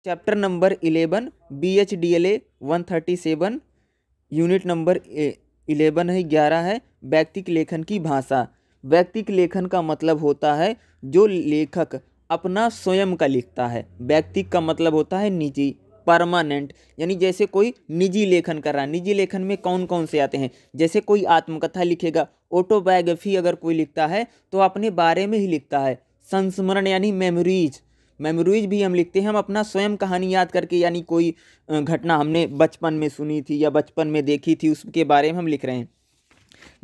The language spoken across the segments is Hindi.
Chapter number 11 BHDLA 137 unit number 11 है 11 है व्यक्तिक लेखन की भाषा। व्यक्तिक लेखन का मतलब होता है जो लेखक अपना स्वयं का लिखता है। व्यक्तिक का मतलब होता है निजी, परमानेंट, यानी जैसे कोई निजी लेखन कर रहा है। निजी लेखन में कौन कौन से आते हैं, जैसे कोई आत्मकथा लिखेगा, ऑटोबायोग्राफी अगर कोई लिखता है तो अपने बारे में ही लिखता है। संस्मरण यानी मेमोरीज, मेमोरीज भी हम लिखते हैं, हम अपना स्वयं कहानी याद करके, यानी कोई घटना हमने बचपन में सुनी थी या बचपन में देखी थी उसके बारे में हम लिख रहे हैं।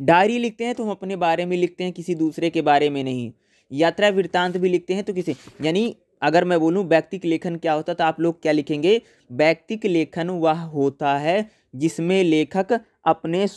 डायरी लिखते हैं तो हम अपने बारे में लिखते हैं, किसी दूसरे के बारे में नहीं। यात्रा वृत्तांत भी लिखते हैं तो किसी, यानी अगर मैं बोलूं व्यक्तिक लेखन क्या होता तो आप लोग क्या लिखेंगे? व्यक्तिक लेखन वह होता है जिसमें लेखक अपने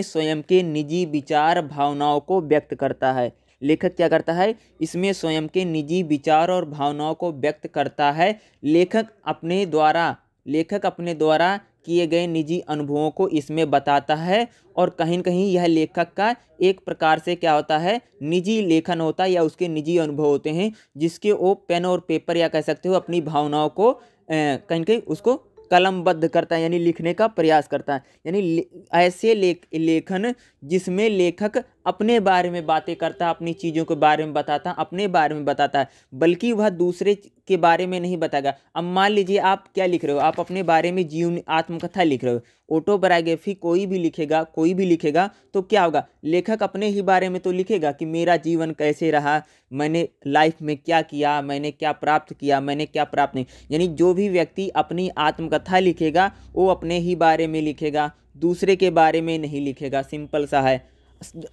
स्वयं के निजी विचार भावनाओं को व्यक्त करता है। लेखक क्या करता है? इसमें स्वयं के निजी विचार और भावनाओं को व्यक्त करता है। लेखक अपने द्वारा किए गए निजी अनुभवों को इसमें बताता है, और कहीं न कहीं यह लेखक का एक प्रकार से क्या होता है? निजी लेखन होता है, या उसके निजी अनुभव होते हैं जिसके वो पेन और पेपर या कह सकते हो अपनी भावनाओं को कहीं न कहीं उसको कलमबद्ध करता है, यानी लिखने का प्रयास करता है। यानी ऐसे लेखन जिसमें लेखक अपने बारे में बातें करता है, अपनी चीज़ों के बारे में बताता है, अपने बारे में बताता है, बल्कि वह दूसरे के बारे में नहीं बताएगा। अब मान लीजिए आप क्या लिख रहे हो, आप अपने बारे में जीवन आत्मकथा लिख रहे हो, ऑटोबायोग्राफी कोई भी लिखेगा तो क्या होगा? लेखक अपने ही बारे में तो लिखेगा कि मेरा जीवन कैसे रहा, मैंने लाइफ में क्या किया, मैंने क्या प्राप्त किया, मैंने क्या प्राप्त नहीं। यानी जो भी व्यक्ति अपनी आत्मकथा लिखेगा वो अपने ही बारे में लिखेगा, दूसरे के बारे में नहीं लिखेगा। सिंपल सा है।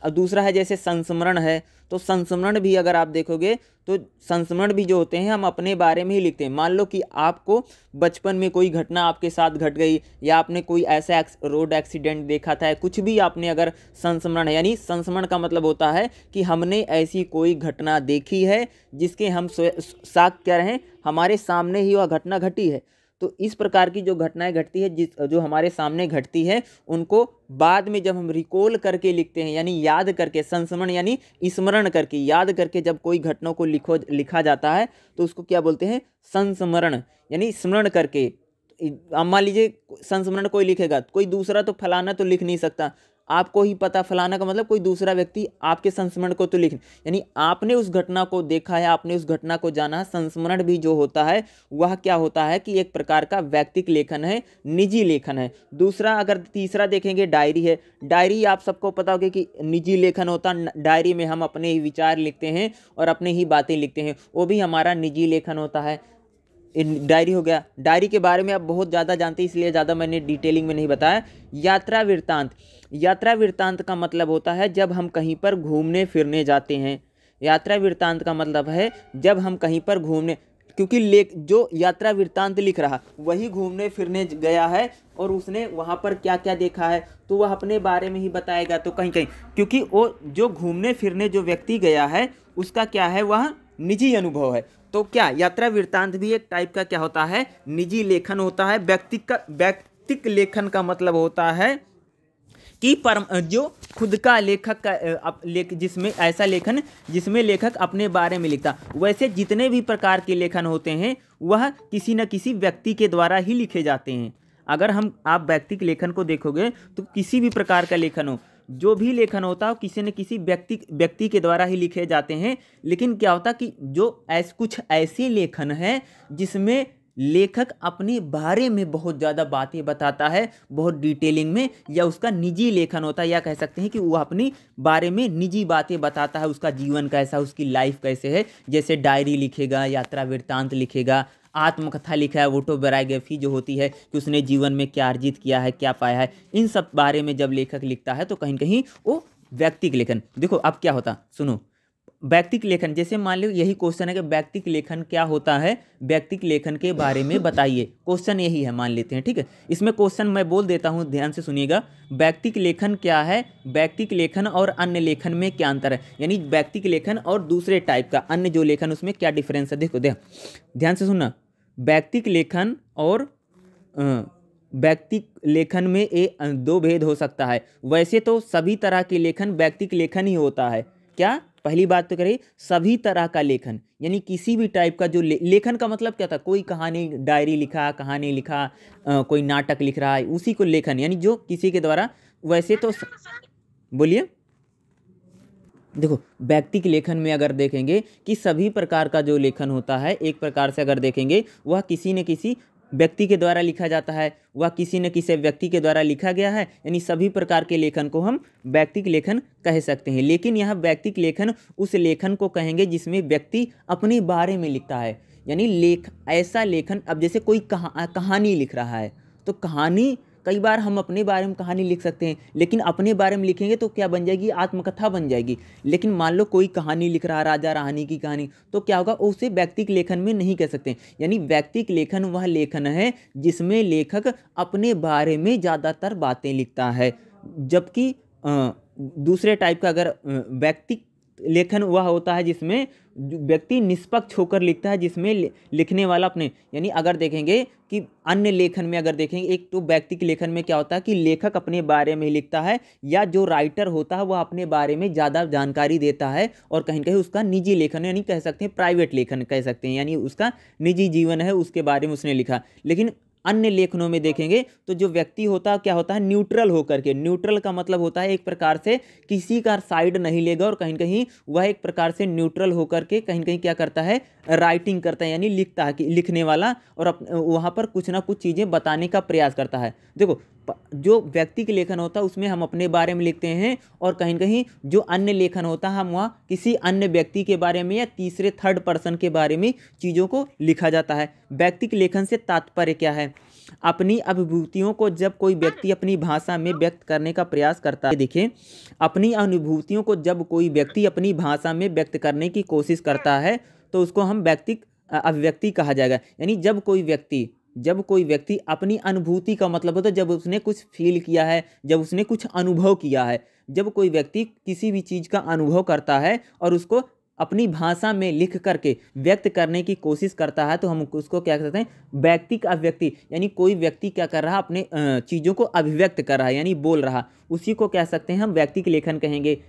दूसरा है जैसे संस्मरण है, तो संस्मरण भी अगर आप देखोगे तो संस्मरण भी जो होते हैं हम अपने बारे में ही लिखते हैं। मान लो कि आपको बचपन में कोई घटना आपके साथ घट गई, या आपने कोई ऐसा रोड एक्सीडेंट देखा था, कुछ भी आपने अगर संस्मरण है, यानी संस्मरण का मतलब होता है कि हमने ऐसी कोई घटना देखी है जिसके हम साक्ष्य क्या रहे, हमारे सामने ही वह घटना घटी है। तो इस प्रकार की जो घटनाएं घटती है, जो हमारे सामने घटती है, उनको बाद में जब हम रिकॉल करके लिखते हैं, यानी याद करके, संस्मरण यानी स्मरण करके, याद करके जब कोई घटना को लिखा जाता है तो उसको क्या बोलते हैं? संस्मरण, यानी स्मरण करके। अब मान लीजिए संस्मरण कोई लिखेगा, कोई दूसरा तो फलाना तो लिख नहीं सकता, आपको ही पता, फलाना का मतलब कोई दूसरा व्यक्ति आपके संस्मरण को तो लिख, यानी आपने उस घटना को देखा है, आपने उस घटना को जाना। संस्मरण भी जो होता है वह क्या होता है कि एक प्रकार का व्यक्तिक लेखन है, निजी लेखन है। दूसरा, अगर तीसरा देखेंगे, डायरी है। डायरी आप सबको पता होगा कि निजी लेखन होता है। डायरी में हम अपने ही विचार लिखते हैं और अपने ही बातें लिखते हैं, वो भी हमारा निजी लेखन होता है। डायरी हो गया। डायरी के बारे में आप बहुत ज़्यादा जानते हैं, इसलिए ज़्यादा मैंने डिटेलिंग में नहीं बताया। यात्रा वृत्तांत, यात्रा वृत्तांत का मतलब होता है जब हम कहीं पर घूमने फिरने जाते हैं। यात्रा वृत्तांत का मतलब है जब हम कहीं पर घूमने, क्योंकि जो यात्रा वृत्तांत लिख रहा वही घूमने फिरने गया है और उसने वहाँ पर क्या क्या देखा है तो वह अपने बारे में ही बताएगा। तो कहीं कहीं क्योंकि वो जो घूमने फिरने जो व्यक्ति गया है उसका क्या है, वह निजी अनुभव है। तो क्या यात्रा वृत्तांत भी एक टाइप का क्या होता है? निजी लेखन होता है। व्यक्तिक लेखन का मतलब होता है कि जो खुद का लेखक का जिसमें ऐसा लेखन जिसमें लेखक अपने बारे में लिखता। वैसे जितने भी प्रकार के लेखन होते हैं वह किसी न किसी व्यक्ति के द्वारा ही लिखे जाते हैं। अगर आप व्यक्तिक लेखन को देखोगे तो किसी भी प्रकार का लेखन हो, जो भी लेखन होता है किसी न किसी व्यक्ति के द्वारा ही लिखे जाते हैं। लेकिन क्या होता कि जो कुछ ऐसे लेखन हैं जिसमें लेखक अपने बारे में बहुत ज़्यादा बातें बताता है, बहुत डिटेलिंग में, या उसका निजी लेखन होता है, या कह सकते हैं कि वो अपनी बारे में निजी बातें बताता है, उसका जीवन कैसा, उसकी लाइफ कैसे है। जैसे डायरी लिखेगा, यात्रा वृत्तांत लिखेगा, आत्मकथा लिखा है, ऑटोबायोग्राफी जो होती है कि उसने जीवन में क्या अर्जित किया है, क्या पाया है, इन सब बारे में जब लेखक लिखता है तो कहीं कहीं वो व्यक्तिक लेखन। देखो अब क्या होता, सुनो। व्यक्तिक लेखन, जैसे मान लो यही क्वेश्चन है कि व्यक्तिक लेखन क्या होता है, व्यक्तिक लेखन के बारे में बताइए। क्वेश्चन यही है, मान लेते हैं, ठीक है। इसमें क्वेश्चन मैं बोल देता हूँ, ध्यान से सुनिएगा। व्यक्तिक लेखन क्या है, व्यक्तिक लेखन और अन्य लेखन में क्या अंतर है, यानी व्यक्तिक लेखन और दूसरे टाइप का अन्य जो लेखन उसमें क्या डिफरेंस है। देखो ध्यान से सुनना। व्यक्तिक लेखन और व्यक्तिक लेखन में दो भेद हो सकता है। वैसे तो सभी तरह के लेखन व्यक्तिक लेखन ही होता है। क्या? पहली बात तो करें सभी तरह का लेखन, यानी किसी भी टाइप का जो लेखन का मतलब क्या था, कोई कहानी डायरी लिखा, कहानी लिखा, कोई नाटक लिख रहा है, उसी को लेखन, यानी जो किसी के द्वारा। वैसे तो बोलिए। देखो व्यक्तिक लेखन में अगर देखेंगे कि सभी प्रकार का जो लेखन होता है, एक प्रकार से अगर देखेंगे वह किसी न किसी व्यक्ति के द्वारा लिखा जाता है, वह किसी न किसी व्यक्ति के द्वारा लिखा गया है, यानी सभी प्रकार के लेखन को हम व्यक्तिक लेखन कह सकते हैं। लेकिन यह व्यक्तिक लेखन उस लेखन को कहेंगे जिसमें व्यक्ति अपने बारे में लिखता है, यानी ऐसा लेखन। अब जैसे कोई कहानी लिख रहा है, तो कहानी कई बार हम अपने बारे में कहानी लिख सकते हैं, लेकिन अपने बारे में लिखेंगे तो क्या बन जाएगी, आत्मकथा बन जाएगी। लेकिन मान लो कोई कहानी लिख रहा है, राजा रानी की कहानी, तो क्या होगा, उसे व्यक्तिक लेखन में नहीं कह सकते। यानी व्यक्तिक लेखन वह लेखन है जिसमें लेखक अपने बारे में ज़्यादातर बातें लिखता है, जबकि दूसरे टाइप का अगर व्यक्तिक लेखन वह होता है जिसमें व्यक्ति निष्पक्ष होकर लिखता है, जिसमें लिखने वाला अपने, यानी अगर देखेंगे कि अन्य लेखन में अगर देखेंगे, एक तो व्यक्तिक लेखन में क्या होता है कि लेखक अपने बारे में लिखता है, या जो राइटर होता है वह अपने बारे में ज़्यादा जानकारी देता है, और कहीं कहीं उसका निजी लेखन, यानी कह सकते हैं प्राइवेट लेखन कह सकते हैं, यानी उसका निजी जीवन है, उसके बारे में उसने लिखा। लेकिन अन्य लेखनों में देखेंगे तो जो व्यक्ति होता है क्या होता है, न्यूट्रल होकर के। न्यूट्रल का मतलब होता है एक प्रकार से किसी का साइड नहीं लेगा, और कहीं कहीं वह एक प्रकार से न्यूट्रल होकर के कहीं कहीं क्या करता है, राइटिंग करता है, यानी लिखता है कि लिखने वाला, और वहाँ पर कुछ ना कुछ चीज़ें बताने का प्रयास करता है। देखो जो व्यक्ति के लेखन होता है उसमें हम अपने बारे में लिखते हैं, और कहीं कहीं जो अन्य लेखन होता है हम वहाँ किसी अन्य व्यक्ति के बारे में या तीसरे थर्ड पर्सन के बारे में चीज़ों को लिखा जाता है। व्यक्तिक लेखन से तात्पर्य क्या है, अपनी अनुभूतियों को जब कोई व्यक्ति अपनी भाषा में व्यक्त करने का प्रयास करता है। देखिए, अपनी अनुभूतियों को जब कोई व्यक्ति अपनी भाषा में व्यक्त करने की कोशिश करता है तो उसको हम व्यक्तिक अभिव्यक्ति कहा जाएगा। यानी जब कोई व्यक्ति अपनी अनुभूति का मतलब होता है जब उसने कुछ फील किया है, जब उसने कुछ अनुभव किया है, जब कोई व्यक्ति किसी भी चीज़ का अनुभव करता है और उसको अपनी भाषा में लिख करके व्यक्त करने की कोशिश करता है, तो हम उसको क्या कहते हैं, व्यक्तिक अभिव्यक्ति। यानी कोई व्यक्ति क्या कर रहा है, अपने चीज़ों को अभिव्यक्त कर रहा है, यानी बोल रहा, उसी को कह सकते हैं हम व्यक्तिक लेखन कहेंगे।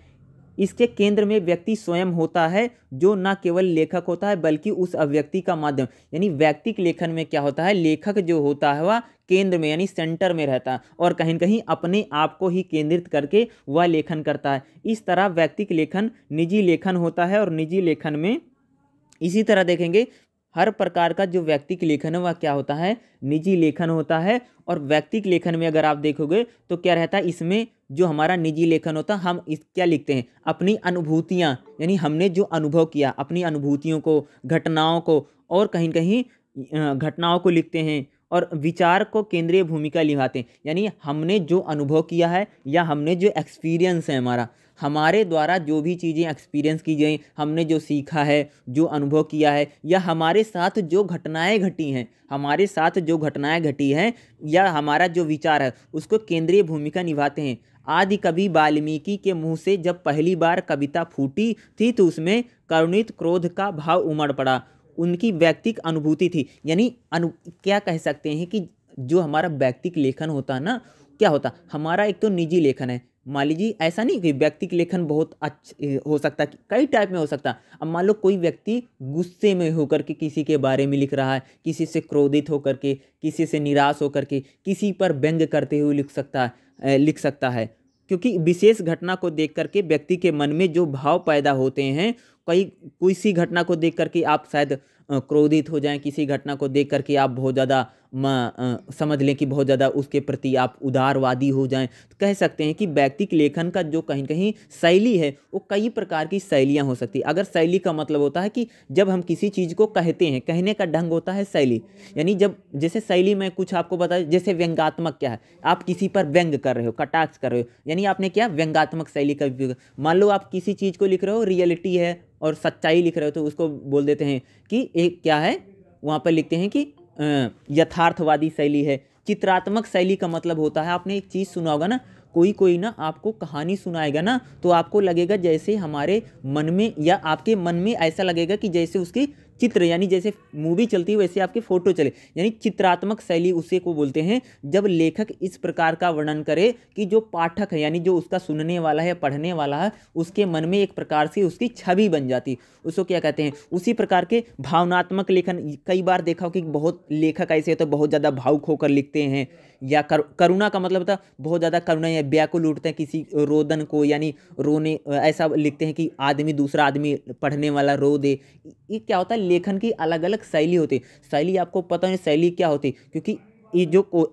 इसके केंद्र में व्यक्ति स्वयं होता है, जो न केवल लेखक होता है बल्कि उस अभिव्यक्ति का माध्यम। यानी व्यक्तिक लेखन में क्या होता है, लेखक जो होता है वह केंद्र में यानी सेंटर में रहता है, और कहीं कहीं अपने आप को ही केंद्रित करके वह लेखन करता है। इस तरह व्यक्तिक लेखन निजी लेखन होता है, और निजी लेखन में इसी तरह देखेंगे हर प्रकार का जो व्यक्तिक लेखन है वह क्या होता है, निजी लेखन होता है। और व्यक्तिक लेखन में अगर आप देखोगे तो क्या रहता है, इसमें जो हमारा निजी लेखन होता है हम क्या लिखते हैं, अपनी अनुभूतियाँ, यानी हमने जो अनुभव किया अपनी अनुभूतियों को, घटनाओं को, और कहीं कहीं घटनाओं को लिखते हैं, और विचार को केंद्रीय भूमिका निभाते हैं। यानी हमने जो अनुभव किया है या हमने जो एक्सपीरियंस है हमारे द्वारा जो भी चीज़ें एक्सपीरियंस की गई, हमने जो सीखा है, जो अनुभव किया है, या हमारे साथ जो घटनाएं घटी हैं, या हमारा जो विचार है उसको केंद्रीय भूमिका निभाते हैं। आदि कवि वाल्मीकि के मुंह से जब पहली बार कविता फूटी थी तो उसमें करुणित क्रोध का भाव उमड़ पड़ा। उनकी व्यक्तिक अनुभूति थी, यानी क्या कह सकते हैं कि जो हमारा व्यक्तिक लेखन होता है ना, क्या होता, हमारा एक तो निजी लेखन है। मान लीजिए ऐसा नहीं कि व्यक्तिक लेखन बहुत अच्छा हो सकता है, कई टाइप में हो सकता है। अब मान लो कोई व्यक्ति गुस्से में होकर के किसी के बारे में लिख रहा है, किसी से क्रोधित होकर के, किसी से निराश होकर के, किसी पर व्यंग करते हुए लिख सकता है, क्योंकि विशेष घटना को देख करके व्यक्ति के मन में जो भाव पैदा होते हैं, किसी घटना को देख करके आप शायद क्रोधित हो जाएं, किसी घटना को देख करके आप बहुत ज़्यादा समझ लें कि बहुत ज़्यादा उसके प्रति आप उदारवादी हो जाएं, तो कह सकते हैं कि व्यक्तिक लेखन का जो कहीं कहीं शैली है वो कई प्रकार की शैलियाँ हो सकती है। अगर शैली का मतलब होता है कि जब हम किसी चीज़ को कहते हैं, कहने का ढंग होता है शैली। यानी जब जैसे शैली में कुछ आपको बता, जैसे व्यंग्यात्मक क्या है, आप किसी पर व्यंग कर रहे हो, कटाक्ष कर रहे हो, यानी आपने क्या व्यंग्यात्मक शैली का उपयोग। मान लो आप किसी चीज़ को लिख रहे हो, रियलिटी है और सच्चाई लिख रहे हो, तो उसको बोल देते हैं कि एक क्या है, वहाँ पर लिखते हैं कि यथार्थवादी शैली है। चित्रात्मक शैली का मतलब होता है, आपने एक चीज़ सुना होगा ना, कोई ना आपको कहानी सुनाएगा ना, तो आपको लगेगा जैसे हमारे मन में या आपके मन में ऐसा लगेगा कि जैसे उसकी चित्र यानी जैसे मूवी चलती है वैसे आपके फोटो चले, यानी चित्रात्मक शैली उसे को बोलते हैं जब लेखक इस प्रकार का वर्णन करे कि जो पाठक है यानी जो उसका सुनने वाला है पढ़ने वाला है उसके मन में एक प्रकार से उसकी छवि बन जाती, उसको क्या कहते हैं। उसी प्रकार के भावनात्मक लेखन, कई बार देखा हो कि बहुत लेखक ऐसे होते हैं बहुत ज़्यादा भावुक होकर लिखते हैं, या करुणा का मतलब होता है बहुत ज़्यादा करुणा या व्याकुल उठते हैं किसी रोदन को, यानी रोने ऐसा लिखते हैं कि आदमी दूसरा आदमी पढ़ने वाला रो दे। ये क्या होता है, लेखन की अलग अलग शैली होती है। शैली आपको पता है शैली क्या होती है, क्योंकि ये जो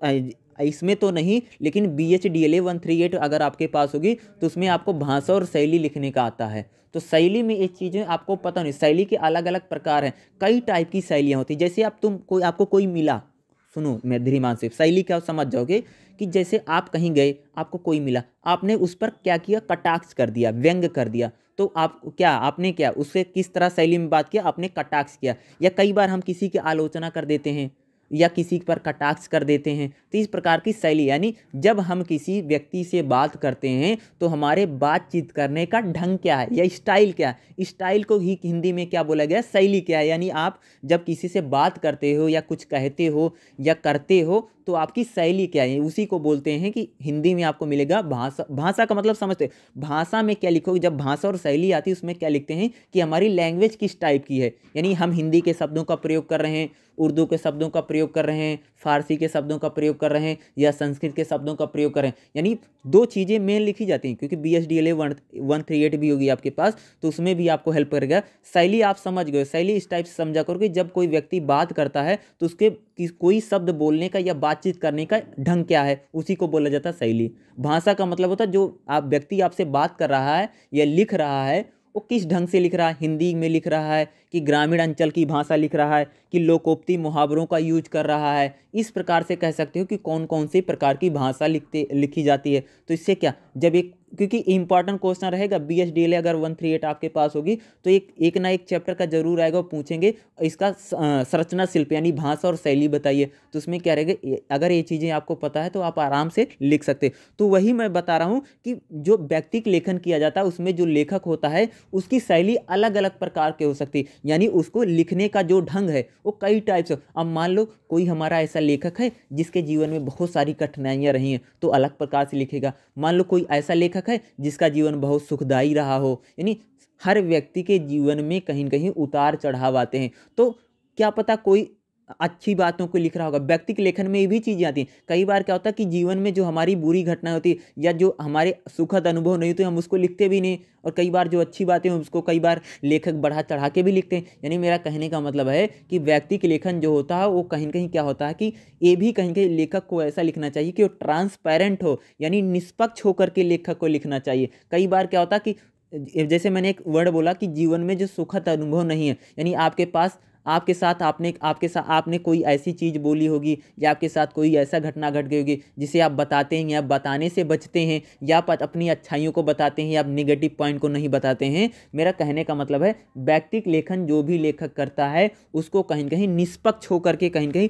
इसमें तो नहीं लेकिन BHDLA 138 अगर आपके पास होगी तो उसमें आपको भाषा और शैली लिखने का आता है। तो शैली में ये चीज़ें आपको पता नहीं, शैली के अलग अलग प्रकार हैं, कई टाइप की शैलियाँ होती हैं। जैसे आपको कोई मिला, सुनो मैं धीमान से, शैली क्या समझ जाओगे कि जैसे आप कहीं गए आपको कोई मिला, आपने उस पर क्या किया, कटाक्ष कर दिया, व्यंग कर दिया, तो आपने क्या उससे किस तरह शैली में बात किया, आपने कटाक्ष किया। या कई बार हम किसी की आलोचना कर देते हैं या किसी पर कटाक्ष कर देते हैं, तो इस प्रकार की शैली, यानी जब हम किसी व्यक्ति से बात करते हैं तो हमारे बातचीत करने का ढंग क्या है या स्टाइल क्या है, स्टाइल को ही हिंदी में क्या बोला गया, शैली क्या है। यानी आप जब किसी से बात करते हो या कुछ कहते हो या करते हो तो आपकी शैली क्या है, उसी को बोलते हैं कि हिंदी में आपको मिलेगा भाषा। भाषा का मतलब समझते हैं, भाषा में क्या लिखोगे, जब भाषा और शैली आती है उसमें क्या लिखते हैं कि हमारी लैंग्वेज किस टाइप की है, यानी हम हिंदी के शब्दों का प्रयोग कर रहे हैं, उर्दू के शब्दों का प्रयोग कर रहे हैं, फारसी के शब्दों का प्रयोग कर रहे हैं या संस्कृत के शब्दों का प्रयोग कर रहे हैं। यानी दो चीज़ें मेन लिखी जाती हैं, क्योंकि BHDLA 138 भी होगी आपके पास तो उसमें भी आपको हेल्प करेगा। शैली आप समझ गए, शैली इस टाइप से समझा करो कि जब कोई व्यक्ति बात करता है तो उसके कोई शब्द बोलने का या बातचीत करने का ढंग क्या है, उसी को बोला जाता है शैली। भाषा का मतलब होता है जो व्यक्ति आपसे बात कर रहा है या लिख रहा है वो किस ढंग से लिख रहा है, हिंदी में लिख रहा है कि ग्रामीण अंचल की भाषा लिख रहा है कि लोकोक्ति मुहावरों का यूज कर रहा है। इस प्रकार से कह सकते हो कि कौन कौन सी प्रकार की भाषा लिखी जाती है। तो इससे क्या, जब एक, क्योंकि इंपॉर्टेंट क्वेश्चन रहेगा BHDLA अगर 138 आपके पास होगी तो एक ना एक चैप्टर का जरूर आएगा, वो पूछेंगे इसका संरचना शिल्प यानी भाषा और शैली बताइए, तो उसमें क्या रहेगा, अगर ये चीज़ें आपको पता है तो आप आराम से लिख सकते। तो वही मैं बता रहा हूँ कि जो व्यक्तिक लेखन किया जाता है उसमें जो लेखक होता है उसकी शैली अलग अलग प्रकार की हो सकती है, यानी उसको लिखने का जो ढंग है वो कई टाइप से। अब मान लो कोई हमारा ऐसा लेखक है जिसके जीवन में बहुत सारी कठिनाइयाँ रही हैं तो अलग प्रकार से लिखेगा। मान लो कोई ऐसा लेखक है जिसका जीवन बहुत सुखदायी रहा हो, यानी हर व्यक्ति के जीवन में कहीं न कहीं उतार चढ़ाव आते हैं, तो क्या पता कोई अच्छी बातों को लिख रहा होगा। व्यक्तिक लेखन में ये भी चीज़ें आती हैं। कई बार क्या होता है कि जीवन में जो हमारी बुरी घटना होती है या जो हमारे सुखद अनुभव नहीं होते हम उसको लिखते भी नहीं, और कई बार जो अच्छी बातें हैं उसको कई बार लेखक बढ़ा चढ़ा के भी लिखते हैं। यानी मेरा कहने का मतलब है कि व्यक्तिक लेखन जो होता है वो कहीं न कहीं क्या होता है कि ये भी कहीं कहीं लेखक को ऐसा लिखना चाहिए कि वो ट्रांसपेरेंट हो, यानी निष्पक्ष होकर के लेखक को लिखना चाहिए। कई बार क्या होता है कि जैसे मैंने एक वर्ड बोला कि जीवन में जो सुखद अनुभव नहीं है, यानी आपके साथ आपने कोई ऐसी चीज़ बोली होगी या आपके साथ कोई ऐसा घटना घट गई होगी जिसे आप बताते हैं या बताने से बचते हैं या आप अपनी अच्छाइयों को बताते हैं या आप निगेटिव पॉइंट को नहीं बताते हैं। मेरा कहने का मतलब है व्यक्तिक लेखन जो भी लेखक करता है उसको कहीं कहीं निष्पक्ष होकर के कहीं कहीं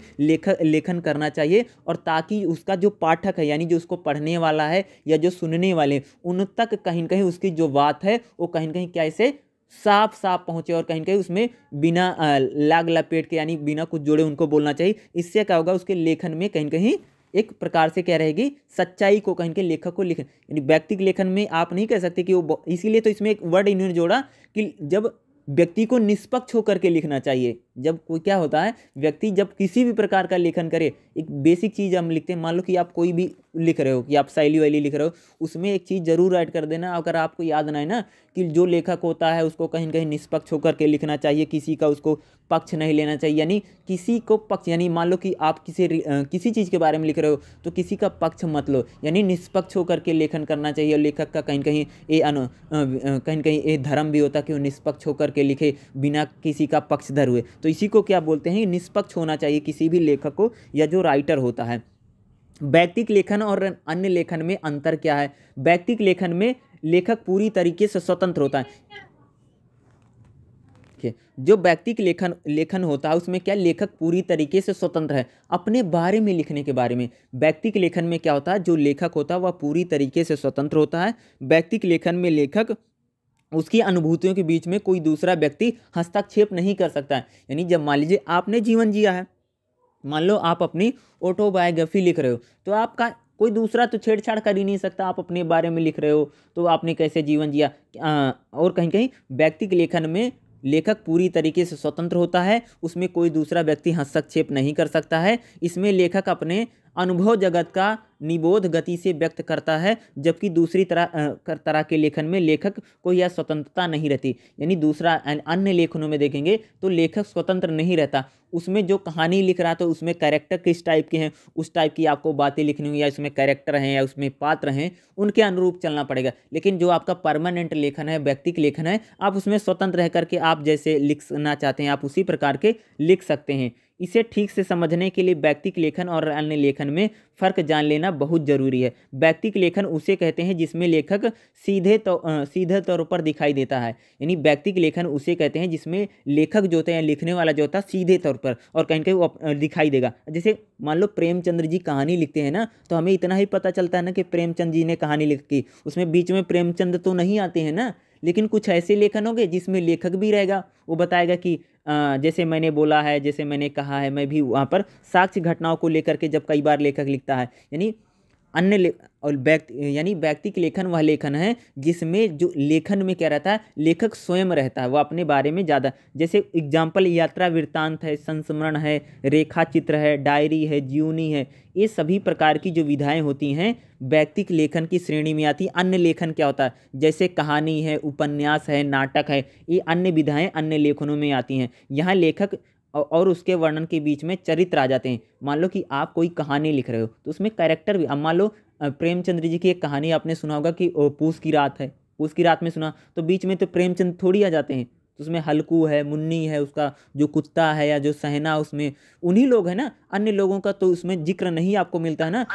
लेखन करना चाहिए, और ताकि उसका जो पाठक है यानी जो उसको पढ़ने वाला है या जो सुनने वाले उन तक कहीं कहीं उसकी जो बात है वो कहीं कहीं कैसे साफ साफ पहुंचे और कहीं कहीं उसमें बिना लाग लपेट के यानी बिना कुछ जोड़े उनको बोलना चाहिए। इससे क्या होगा, उसके लेखन में कहीं कहीं एक प्रकार से क्या रहेगी, सच्चाई को कहीं के लेखक को लिखन, यानी व्यक्तिक लेखन में आप नहीं कह सकते कि वो, इसीलिए तो इसमें एक वर्ड इन्होंने जोड़ा कि जब व्यक्ति को निष्पक्ष होकर के लिखना चाहिए। जब कोई क्या होता है, व्यक्ति जब किसी भी प्रकार का लेखन करे, एक बेसिक चीज़ हम लिखते हैं, मान लो कि आप कोई भी लिख रहे हो कि आप शैली वैली लिख रहे हो, उसमें एक चीज़ जरूर ऐड कर देना अगर आपको याद ना है ना, कि जो लेखक होता है उसको कहीं कहीं निष्पक्ष होकर के लिखना चाहिए, किसी का उसको पक्ष नहीं लेना चाहिए, यानी किसी को पक्ष, यानी मान लो कि आप किसी चीज़ के बारे में लिख रहे हो तो किसी का पक्ष मत लो, यानी निष्पक्ष होकर के लेखन करना चाहिए। लेखक का कहीं कहीं ये धर्म भी होता है कि वो निष्पक्ष होकर के लिखे बिना किसी का पक्षधर हुए, तो इसी को क्या बोलते हैं, निष्पक्ष होना चाहिए किसी भी लेखक को या जो राइटर होता है। व्यक्तिक लेखन और अन्य लेखन में अंतर क्या है? व्यक्तिक लेखन में लेखक पूरी तरीके से स्वतंत्र होता है। जो व्यक्तिक लेखन होता है उसमें क्या, लेखक पूरी तरीके से स्वतंत्र है अपने बारे में लिखने के बारे में। व्यक्तिक लेखन में क्या होता है, जो लेखक होता है वह पूरी तरीके से स्वतंत्र होता है। व्यक्तिक लेखन में लेखक उसकी अनुभूतियों के बीच में कोई दूसरा व्यक्ति हस्तक्षेप नहीं कर सकता है। यानी जब मान लीजिए आपने जीवन जिया है, मान लो आप अपनी ऑटोबायोग्राफी लिख रहे हो, तो आपका कोई दूसरा तो छेड़छाड़ कर ही नहीं सकता। आप अपने बारे में लिख रहे हो तो आपने कैसे जीवन जिया। और कहीं कहीं व्यक्तिगत लेखन में लेखक पूरी तरीके से स्वतंत्र होता है, उसमें कोई दूसरा व्यक्ति हस्तक्षेप नहीं कर सकता है। इसमें लेखक अपने अनुभव जगत का निबोध गति से व्यक्त करता है, जबकि दूसरी तरह के लेखन में लेखक को यह स्वतंत्रता नहीं रहती। यानी दूसरा अन्य लेखनों में देखेंगे तो लेखक स्वतंत्र नहीं रहता, उसमें जो कहानी लिख रहा था उसमें कैरेक्टर किस टाइप के हैं उस टाइप की आपको बातें लिखनी होंगी, या उसमें कैरेक्टर हैं या उसमें पात्र हैं उनके अनुरूप चलना पड़ेगा। लेकिन जो आपका परमानेंट लेखन है, व्यक्तिगत लेखन है, आप उसमें स्वतंत्र रह करके आप जैसे लिखना चाहते हैं आप उसी प्रकार के लिख सकते हैं। इसे ठीक से समझने के लिए व्यक्तिगत लेखन और अन्य लेखन में फ़र्क जान लेना बहुत ज़रूरी है। व्यक्तिगत लेखन उसे कहते हैं जिसमें लेखक सीधे तौर पर दिखाई देता है। यानी व्यक्तिगत लेखन उसे कहते हैं जिसमें लेखक जो होते हैं, लिखने वाला जो होता है सीधे तौर पर और कहीं कहीं वो दिखाई देगा। जैसे मान लो प्रेमचंद्र जी कहानी लिखते हैं ना, तो हमें इतना ही पता चलता है ना कि प्रेमचंद जी ने कहानी लिखी, उसमें बीच में प्रेमचंद तो नहीं आते हैं ना। लेकिन कुछ ऐसे लेखन होंगे जिसमें लेखक भी रहेगा, वो बताएगा कि जैसे मैंने बोला है, जैसे मैंने कहा है, मैं भी वहाँ पर साक्ष्य घटनाओं को लेकर के जब कई बार लेखक लिखता है। यानी और यानी व्यक्तिगत लेखन वह लेखन है जिसमें जो लेखन में क्या रहता है, लेखक स्वयं रहता है, वो अपने बारे में ज़्यादा, जैसे एग्जाम्पल यात्रा वृत्तांत है, संस्मरण है, रेखा चित्र है, डायरी है, जीवनी है, ये सभी प्रकार की जो विधाएं होती हैं व्यक्तिगत लेखन की श्रेणी में आती है। अन्य लेखन क्या होता है, जैसे कहानी है, उपन्यास है, नाटक है, ये अन्य विधाएं अन्य लेखनों में आती हैं। यहाँ लेखक और उसके वर्णन के बीच में चरित्र आ जाते हैं। मान लो कि आप कोई कहानी लिख रहे हो तो उसमें कैरेक्टर भी, अब मान लो प्रेमचंद्र जी की एक कहानी आपने सुना होगा कि पूस की रात है, पूस की रात में सुना, तो बीच में तो प्रेमचंद थोड़ी आ जाते हैं, तो उसमें हल्कू है, मुन्नी है, उसका जो कुत्ता है या जो सहना उसमें उन्हीं लोग है ना, अन्य लोगों का तो उसमें जिक्र नहीं आपको मिलता है ना।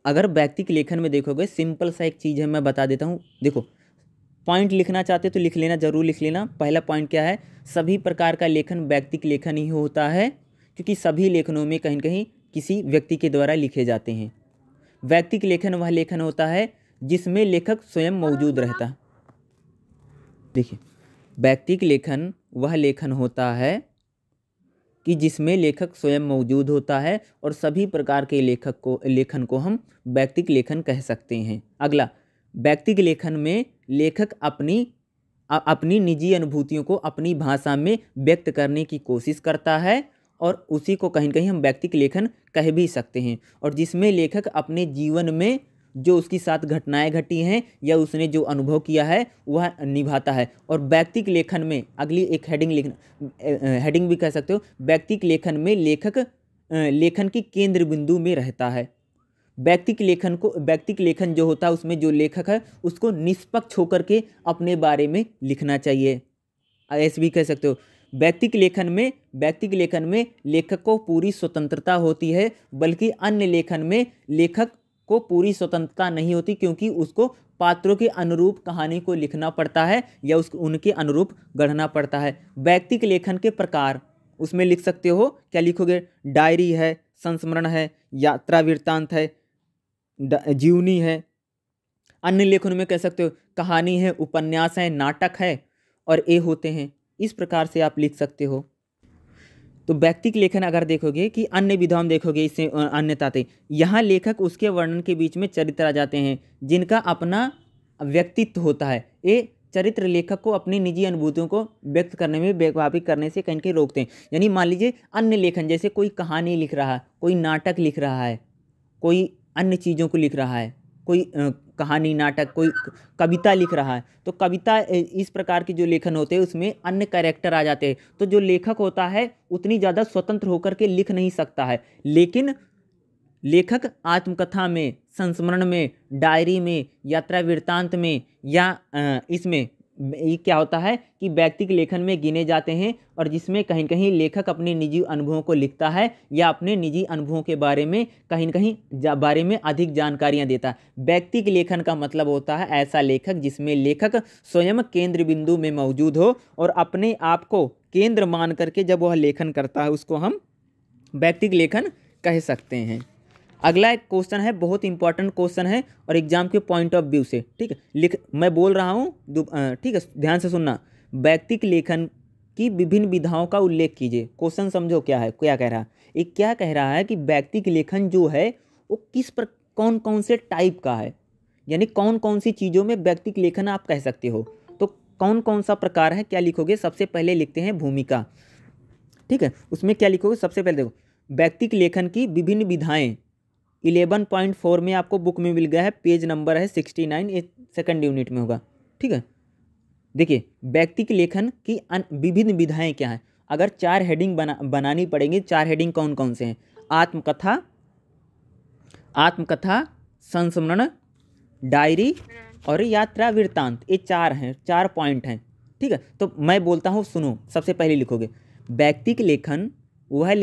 अगर व्यक्तिगत लेखन में देखोगे सिंपल सा एक चीज़ है, मैं बता देता हूँ। देखो, पॉइंट लिखना चाहते तो लिख लेना, जरूर लिख लेना। पहला पॉइंट क्या है, सभी प्रकार का लेखन व्यक्तिगत लेखन ही होता है, क्योंकि सभी लेखनों में कहीं कहीं किसी व्यक्ति के द्वारा लिखे जाते हैं। व्यक्तिगत लेखन वह लेखन होता है जिसमें लेखक स्वयं मौजूद रहता है। देखिए, व्यक्तिगत लेखन वह लेखन होता है कि जिसमें लेखक स्वयं मौजूद होता है, और सभी प्रकार के लेखन को हम व्यक्तिगत लेखन कह सकते हैं। अगला, व्यक्तिगत लेखन में लेखक अपनी निजी अनुभूतियों को अपनी भाषा में व्यक्त करने की कोशिश करता है, और उसी को कहीं कहीं हम व्यक्तिगत लेखन कह भी सकते हैं। और जिसमें लेखक अपने जीवन में जो उसके साथ घटनाएं घटी हैं या उसने जो अनुभव किया है वह निभाता है। और व्यक्तिगत लेखन में अगली एक हेडिंग भी कह सकते हो, व्यक्तिगत लेखन में लेखक लेखन की केंद्र बिंदु में रहता है। व्यक्तिगत लेखन जो होता है उसमें जो लेखक है उसको निष्पक्ष होकर के अपने बारे में लिखना चाहिए, ऐसे भी कह सकते हो। व्यक्तिगत लेखन में लेखक को पूरी स्वतंत्रता होती है, बल्कि अन्य लेखन में लेखक को पूरी स्वतंत्रता नहीं होती, क्योंकि उसको पात्रों के अनुरूप कहानी को लिखना पड़ता है या उनके अनुरूप गढ़ना पड़ता है। व्यक्तिगत लेखन के प्रकार उसमें लिख सकते हो, क्या लिखोगे, डायरी है, संस्मरण है, यात्रा वृत्तांत है, जीवनी है। अन्य लेखनों में कह सकते हो कहानी है, उपन्यास है, नाटक है, और ये होते हैं। इस प्रकार से आप लिख सकते हो। तो व्यक्तिगत लेखन अगर देखोगे कि अन्य विधाओं में देखोगे, इससे अन्यता थे, यहाँ लेखक उसके वर्णन के बीच में चरित्र आ जाते हैं जिनका अपना व्यक्तित्व होता है। ये चरित्र लेखक को अपनी निजी अनुभूतियों को व्यक्त करने में, व्यापित करने से कहीं कहीं रोकते हैं। यानी मान लीजिए अन्य लेखन, जैसे कोई कहानी लिख रहा है, कोई नाटक लिख रहा है, कोई अन्य चीज़ों को लिख रहा है, कोई कहानी, नाटक, कोई कविता लिख रहा है, तो कविता इस प्रकार की जो लेखन होते हैं उसमें अन्य कैरेक्टर आ जाते हैं। तो जो लेखक होता है उतनी ज़्यादा स्वतंत्र होकर के लिख नहीं सकता है। लेकिन लेखक आत्मकथा में, संस्मरण में, डायरी में, यात्रा वृत्तांत में या इसमें ये क्या होता है कि व्यक्तिगत लेखन में गिने जाते हैं, और जिसमें कहीं कहीं लेखक अपने निजी अनुभवों को लिखता है या अपने निजी अनुभवों के बारे में कहीं कहीं बारे में अधिक जानकारियां देता है। व्यक्तिगत लेखन का मतलब होता है ऐसा लेखक जिसमें लेखक स्वयं केंद्र बिंदु में मौजूद हो और अपने आप को केंद्र मान करके जब वह लेखन करता है, उसको हम व्यक्तिगत लेखन कह सकते हैं। अगला एक क्वेश्चन है, बहुत इंपॉर्टेंट क्वेश्चन है और एग्जाम के पॉइंट ऑफ व्यू से, ठीक है। मैं बोल रहा हूँ, ठीक है, ध्यान से सुनना। व्यक्तिक लेखन की विभिन्न विधाओं का उल्लेख कीजिए। क्वेश्चन समझो क्या है, क्या कह रहा है। एक क्या कह रहा है कि व्यक्तिक लेखन जो है वो कौन कौन से टाइप का है, यानी कौन कौन सी चीज़ों में व्यक्तिक लेखन आप कह सकते हो। तो कौन कौन सा प्रकार है, क्या लिखोगे। सबसे पहले लिखते हैं भूमिका, ठीक है। उसमें क्या लिखोगे, सबसे पहले देखो व्यक्तिक लेखन की विभिन्न विधाएं 11.4 में आपको बुक में मिल गया है, पेज नंबर है 69, ये सेकंड यूनिट में होगा, ठीक है। देखिए व्यक्तिक लेखन की विभिन्न विधाएं क्या हैं। अगर 4 हेडिंग बनानी पड़ेंगी, 4 हेडिंग कौन कौन से हैं। आत्मकथा, संस्मरण, डायरी और यात्रा वृत्तांत, ये 4 हैं, 4 पॉइंट हैं, ठीक है। तो मैं बोलता हूँ, सुनो। सबसे पहले लिखोगे व्यक्तिक लेखन वह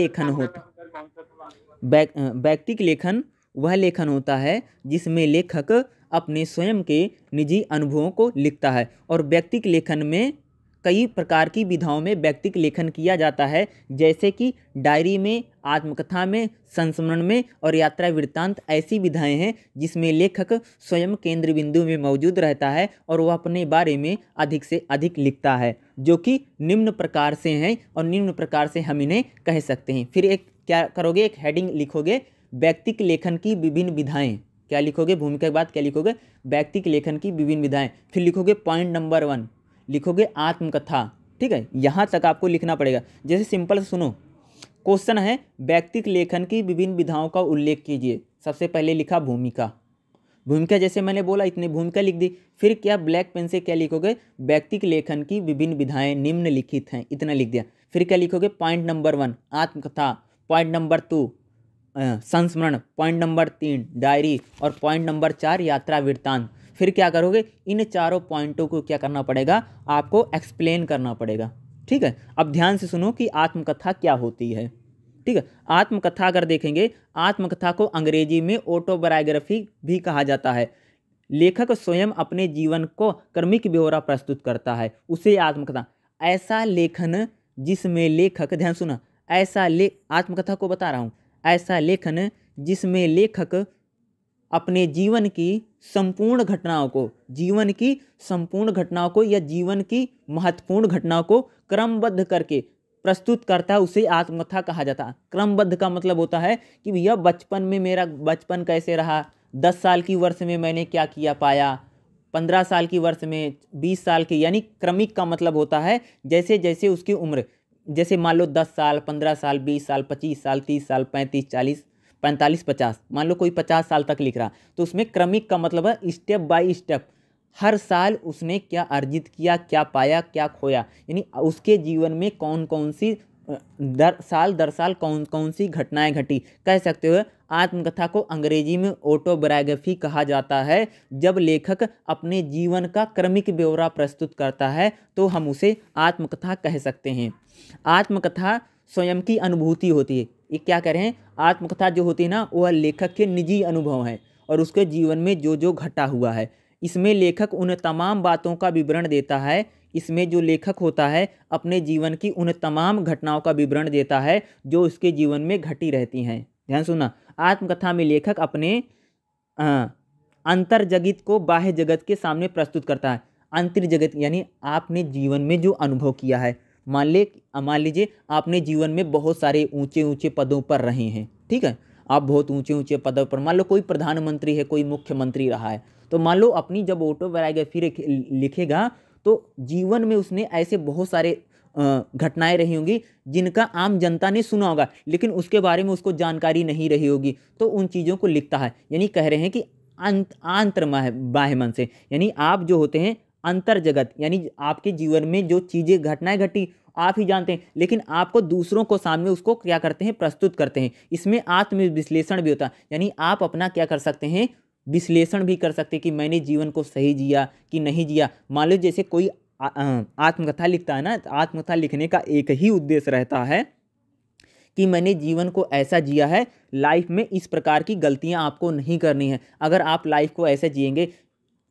लेखन होता है जिसमें लेखक अपने स्वयं के निजी अनुभवों को लिखता है। और व्यक्तिक लेखन में कई प्रकार की विधाओं में व्यक्तिक लेखन किया जाता है, जैसे कि डायरी में, आत्मकथा में, संस्मरण में और यात्रा वृत्तांत। ऐसी विधाएं हैं जिसमें लेखक स्वयं केंद्र बिंदु में मौजूद रहता है और वह अपने बारे में अधिक से अधिक लिखता है, जो कि निम्न प्रकार से हैं और निम्न प्रकार से हम इन्हें कह सकते हैं। फिर एक क्या करोगे, एक हेडिंग लिखोगे, व्यक्तिक लेखन की विभिन्न विधाएं। क्या लिखोगे, भूमिका के बाद क्या लिखोगे, व्यक्तिक लेखन की विभिन्न विधाएं। फिर लिखोगे पॉइंट नंबर 1, लिखोगे आत्मकथा, ठीक है। यहाँ तक आपको लिखना पड़ेगा। जैसे सिंपल सुनो, क्वेश्चन है व्यक्तिक लेखन की विभिन्न विधाओं का उल्लेख कीजिए। सबसे पहले लिखा भूमिका, जैसे मैंने बोला इतनी भूमिका लिख दी। फिर क्या ब्लैक पेन से क्या लिखोगे, व्यक्तिक लेखन की विभिन्न विधाएं निम्नलिखित हैं, इतना लिख दिया। फिर क्या लिखोगे, पॉइंट नंबर 1 आत्मकथा, पॉइंट नंबर 2 संस्मरण, पॉइंट नंबर 3 डायरी और पॉइंट नंबर 4 यात्रा वृत्तांत। फिर क्या करोगे, इन चारों पॉइंटों को क्या करना पड़ेगा, आपको एक्सप्लेन करना पड़ेगा, ठीक है। अब ध्यान से सुनो कि आत्मकथा क्या होती है, ठीक है। आत्मकथा अगर देखेंगे, आत्मकथा को अंग्रेजी में ऑटोबायोग्राफी भी कहा जाता है। लेखक स्वयं अपने जीवन को क्रमिक ब्यौरा प्रस्तुत करता है, उसे आत्मकथा। ऐसा लेखन जिसमें लेखक, ध्यान सुना, आत्मकथा को बता रहा हूँ, ऐसा लेखन जिसमें लेखक अपने जीवन की संपूर्ण घटनाओं को या जीवन की महत्वपूर्ण घटनाओं को क्रमबद्ध करके प्रस्तुत करता है, उसे आत्मकथा कहा जाता है। क्रमबद्ध का मतलब होता है कि भैया बचपन में मेरा बचपन कैसे रहा, 10 साल की वर्ष में मैंने क्या किया पाया, 15 साल की वर्ष में, 20 साल की, यानी क्रमिक का मतलब होता है जैसे जैसे उसकी उम्र, जैसे मान लो 10 साल, 15 साल, 20 साल, 25 साल, 30 साल, 35, 40, 45, 50, मान लो कोई 50 साल तक लिख रहा, तो उसमें क्रमिक का मतलब है स्टेप बाय स्टेप, हर साल उसने क्या अर्जित किया, क्या पाया, क्या खोया, यानी उसके जीवन में कौन कौन सी दर साल कौन कौन सी घटनाएं घटी। कह सकते हो आत्मकथा को अंग्रेजी में ऑटोबायोग्राफी कहा जाता है। जब लेखक अपने जीवन का क्रमिक ब्यौरा प्रस्तुत करता है तो हम उसे आत्मकथा कह सकते हैं। आत्मकथा स्वयं की अनुभूति होती है। ये क्या कह रहे हैं, आत्मकथा जो होती है ना, वह लेखक के निजी अनुभव है और उसके जीवन में जो जो घटा हुआ है। इसमें लेखक उन तमाम बातों का विवरण देता है। इसमें जो लेखक होता है अपने जीवन की उन तमाम घटनाओं का विवरण देता है जो उसके जीवन में घटी रहती हैं। ध्यान सुनना, आत्मकथा में लेखक अपने अंतर जगत को बाह्य जगत के सामने प्रस्तुत करता है। अंतर जगत यानी आपने जीवन में जो अनुभव किया है। मान लीजिए आपने जीवन में बहुत सारे ऊंचे ऊंचे पदों पर रहे हैं, ठीक है, आप बहुत ऊंचे ऊंचे पदों पर, मान लो कोई प्रधानमंत्री है, कोई मुख्यमंत्री रहा है, तो मान लो अपनी जब ऑटोबायोग्राफी लिखेगा तो जीवन में उसने ऐसे बहुत सारे घटनाएं रही होंगी जिनका आम जनता ने सुना होगा, लेकिन उसके बारे में उसको जानकारी नहीं रही होगी, तो उन चीज़ों को लिखता है। यानी कह रहे हैं कि बाह्य मन से, यानी आप जो होते हैं अंतर जगत, यानी आपके जीवन में जो चीज़ें घटनाएं घटी आप ही जानते हैं, लेकिन आपको दूसरों को सामने उसको क्या करते हैं, प्रस्तुत करते हैं। इसमें आत्म विश्लेषण भी होता है, यानी आप अपना क्या कर सकते हैं, विश्लेषण भी कर सकते हैं कि मैंने जीवन को सही जिया कि नहीं जिया। मान लो जैसे कोई आत्मकथा लिखता है ना, तो आत्मकथा लिखने का एक ही उद्देश्य रहता है कि मैंने जीवन को ऐसा जिया है, लाइफ में इस प्रकार की गलतियां आपको नहीं करनी है। अगर आप लाइफ को ऐसे जिएंगे,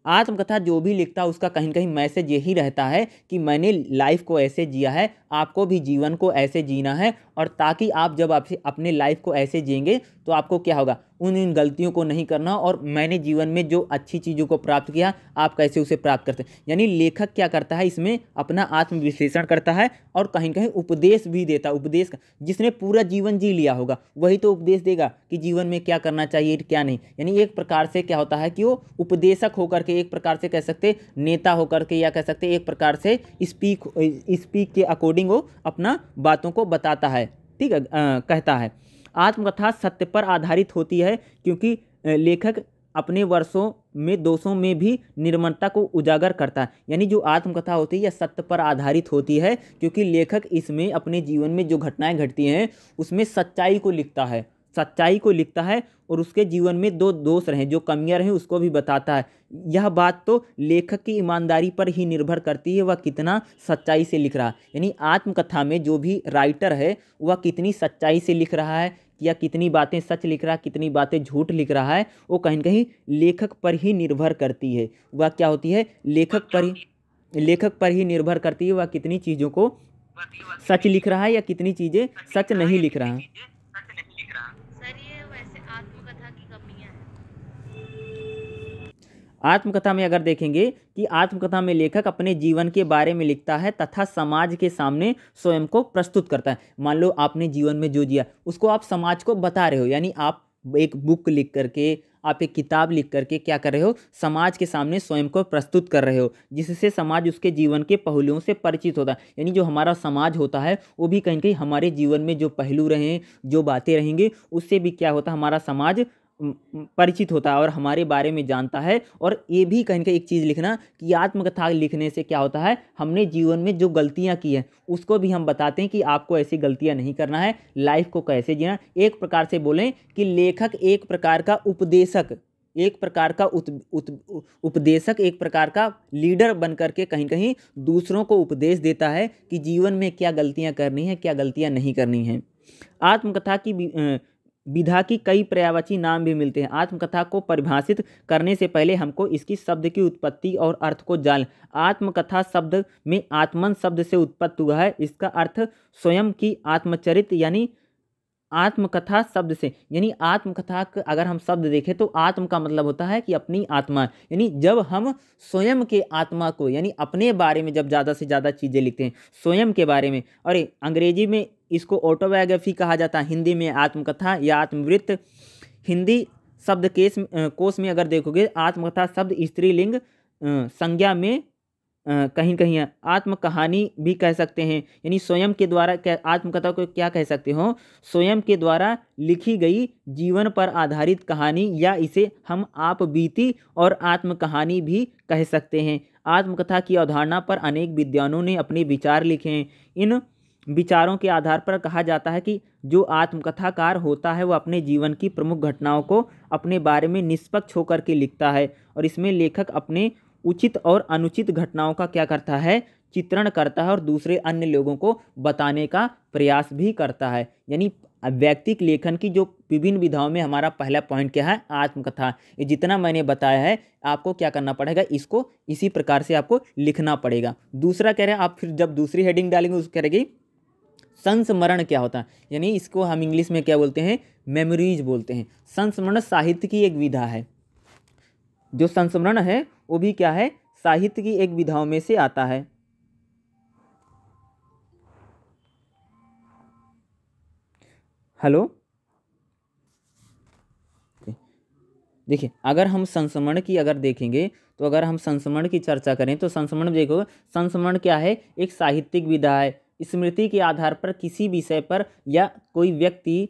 आत्मकथा जो भी लिखता है उसका कहीं कहीं मैसेज यही रहता है कि मैंने लाइफ को ऐसे जिया है, आपको भी जीवन को ऐसे जीना है, और ताकि आप जब आपसे अपने लाइफ को ऐसे जिएंगे तो आपको क्या होगा, उन इन गलतियों को नहीं करना, और मैंने जीवन में जो अच्छी चीज़ों को प्राप्त किया आप कैसे उसे प्राप्त करते हैं। यानी लेखक क्या करता है, इसमें अपना आत्मविश्लेषण करता है और कहीं कहीं उपदेश भी देता है। उपदेश जिसने पूरा जीवन जी लिया होगा वही तो उपदेश देगा कि जीवन में क्या करना चाहिए क्या नहीं। यानी एक प्रकार से क्या होता है कि वो उपदेशक होकर के, एक प्रकार से कह सकते नेता होकर के, या कह सकते एक प्रकार से स्पीक के अकॉर्डिंग वो अपना बातों को बताता है, ठीक है, कहता है। आत्मकथा सत्य पर आधारित होती है क्योंकि लेखक अपने वर्षों में दोषों में भी निर्मलता को उजागर करता है। यानी जो आत्मकथा होती है यह सत्य पर आधारित होती है क्योंकि लेखक इसमें अपने जीवन में जो घटनाएं घटती हैं उसमें सच्चाई को लिखता है, सच्चाई को लिखता है, और उसके जीवन में जो दोष रहे, जो कमियां रहे उसको भी बताता है। यह बात तो लेखक की ईमानदारी पर ही निर्भर करती है, वह कितना सच्चाई से लिख रहा है। यानी आत्मकथा में जो भी राइटर है वह कितनी सच्चाई से लिख रहा है, या कितनी बातें सच लिख रहा है, कितनी बातें झूठ लिख रहा है, वो कहीं कहीं लेखक पर ही निर्भर करती है। वह क्या होती है, लेखक पर ही निर्भर करती है, वह कितनी चीज़ों को सच लिख रहा है या कितनी चीज़ें सच नहीं लिख रहा है। सर ये वैसे आत्मकथा की कमियां हैं। आत्मकथा में अगर देखेंगे कि आत्मकथा में लेखक अपने जीवन के बारे में लिखता है तथा समाज के सामने स्वयं को प्रस्तुत करता है। मान लो आपने जीवन में जो जिया उसको आप समाज को बता रहे हो, यानी आप एक बुक लिख करके, आप एक किताब लिख करके क्या कर रहे हो, समाज के सामने स्वयं को प्रस्तुत कर रहे हो, जिससे समाज उसके जीवन के पहलुओं से परिचित होता है। यानी जो हमारा समाज होता है वो भी कहीं कहीं हमारे जीवन में जो पहलू रहे, जो बातें रहेंगी, उससे भी क्या होता है, हमारा समाज परिचित होता है और हमारे बारे में जानता है। और ये भी कहीं कहीं एक चीज़ लिखना कि आत्मकथा लिखने से क्या होता है, हमने जीवन में जो गलतियां की हैं उसको भी हम बताते हैं कि आपको ऐसी गलतियां नहीं करना है, लाइफ को कैसे जीना। एक प्रकार से बोलें कि लेखक एक प्रकार का उपदेशक, एक प्रकार का उपदेशक, एक प्रकार का लीडर बन करके कहीं कहीं दूसरों को उपदेश देता है कि जीवन में क्या गलतियां करनी है, क्या गलतियां नहीं करनी हैं। आत्मकथा की विधा की कई पर्यायवाची नाम भी मिलते हैं। आत्मकथा को परिभाषित करने से पहले हमको इसकी शब्द की उत्पत्ति और अर्थ को जान। आत्मकथा शब्द में आत्मन शब्द से उत्पत्ति हुआ है। इसका अर्थ स्वयं की आत्मचरित, यानी आत्मकथा शब्द से, यानी आत्मकथा का अगर हम शब्द देखें तो आत्म का मतलब होता है कि अपनी आत्मा, यानी जब हम स्वयं के आत्मा को, यानी अपने बारे में जब ज़्यादा से ज़्यादा चीज़ें लिखते हैं स्वयं के बारे में, और अंग्रेजी में इसको ऑटोबायोग्राफी कहा जाता है, हिंदी में आत्मकथा या आत्मवृत्त। हिंदी शब्द कोश में अगर देखोगे आत्मकथा शब्द स्त्रीलिंग संज्ञा में कहीं कहीं है। आत्म कहानी भी कह सकते हैं, यानी स्वयं के द्वारा, आत्मकथा को क्या कह सकते हो, स्वयं के द्वारा लिखी गई जीवन पर आधारित कहानी, या इसे हम आप बीती और आत्म कहानी भी कह सकते हैं। आत्मकथा की अवधारणा पर अनेक विद्वानों ने अपने विचार लिखे हैं। इन विचारों के आधार पर कहा जाता है कि जो आत्मकथाकार होता है वह अपने जीवन की प्रमुख घटनाओं को अपने बारे में निष्पक्ष होकर के लिखता है, और इसमें लेखक अपने उचित और अनुचित घटनाओं का क्या करता है, चित्रण करता है और दूसरे अन्य लोगों को बताने का प्रयास भी करता है। यानी व्यक्तिक लेखन की जो विभिन्न विधाओं में हमारा पहला पॉइंट क्या है, आत्मकथा। ये जितना मैंने बताया है आपको क्या करना पड़ेगा, इसको इसी प्रकार से आपको लिखना पड़ेगा। दूसरा कह रहे हैं, आप फिर जब दूसरी हेडिंग डालेंगे उसको कह रहेगी संस्मरण क्या होता है, यानी इसको हम इंग्लिश में क्या बोलते हैं, मेमोरीज बोलते हैं। संस्मरण साहित्य की एक विधा है। जो संस्मरण है वो भी क्या है, साहित्य की एक विधाओं में से आता है। हेलो, देखिए अगर हम संस्मरण की अगर देखेंगे तो अगर हम संस्मरण की चर्चा करें तो संस्मरण देखो, संस्मरण क्या है, एक साहित्यिक विधा है। स्मृति के आधार पर किसी विषय पर या कोई व्यक्ति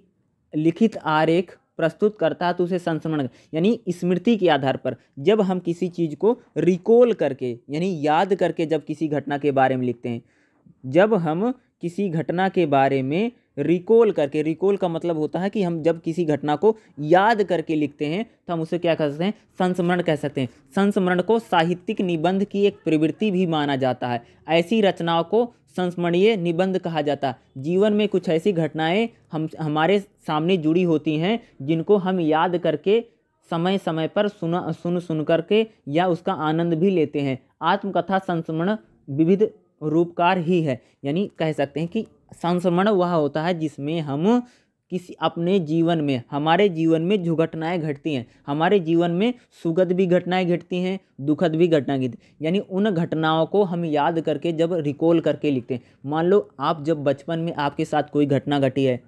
लिखित आरेख प्रस्तुत करता है तो उसे संस्मरण, यानी स्मृति के आधार पर जब हम किसी चीज़ को रिकॉल करके, यानी याद करके जब किसी घटना के बारे में लिखते हैं, जब हम किसी घटना के बारे में रिकॉल करके, रिकॉल का मतलब होता है कि हम जब किसी घटना को याद करके लिखते हैं तो हम उसे क्या कह सकते हैं, संस्मरण कह सकते हैं। संस्मरण को साहित्यिक निबंध की एक प्रवृत्ति भी माना जाता है। ऐसी रचनाओं को संस्मरणीय निबंध कहा जाता है। जीवन में कुछ ऐसी घटनाएं हमारे सामने जुड़ी होती हैं जिनको हम याद करके समय समय पर सुन करके या उसका आनंद भी लेते हैं। आत्मकथा संस्मरण विविध रूपकार ही है, यानी कह सकते हैं कि संस्मरण वह होता है जिसमें हम किसी अपने जीवन में, हमारे जीवन में जो घटनाएं घटती हैं, हमारे जीवन में सुखद भी घटनाएं घटती हैं, दुखद भी घटनाएं घटती हैं, यानी उन घटनाओं को हम याद करके जब रिकॉल करके लिखते हैं। मान लो आप जब बचपन में आपके साथ कोई घटना घटी है,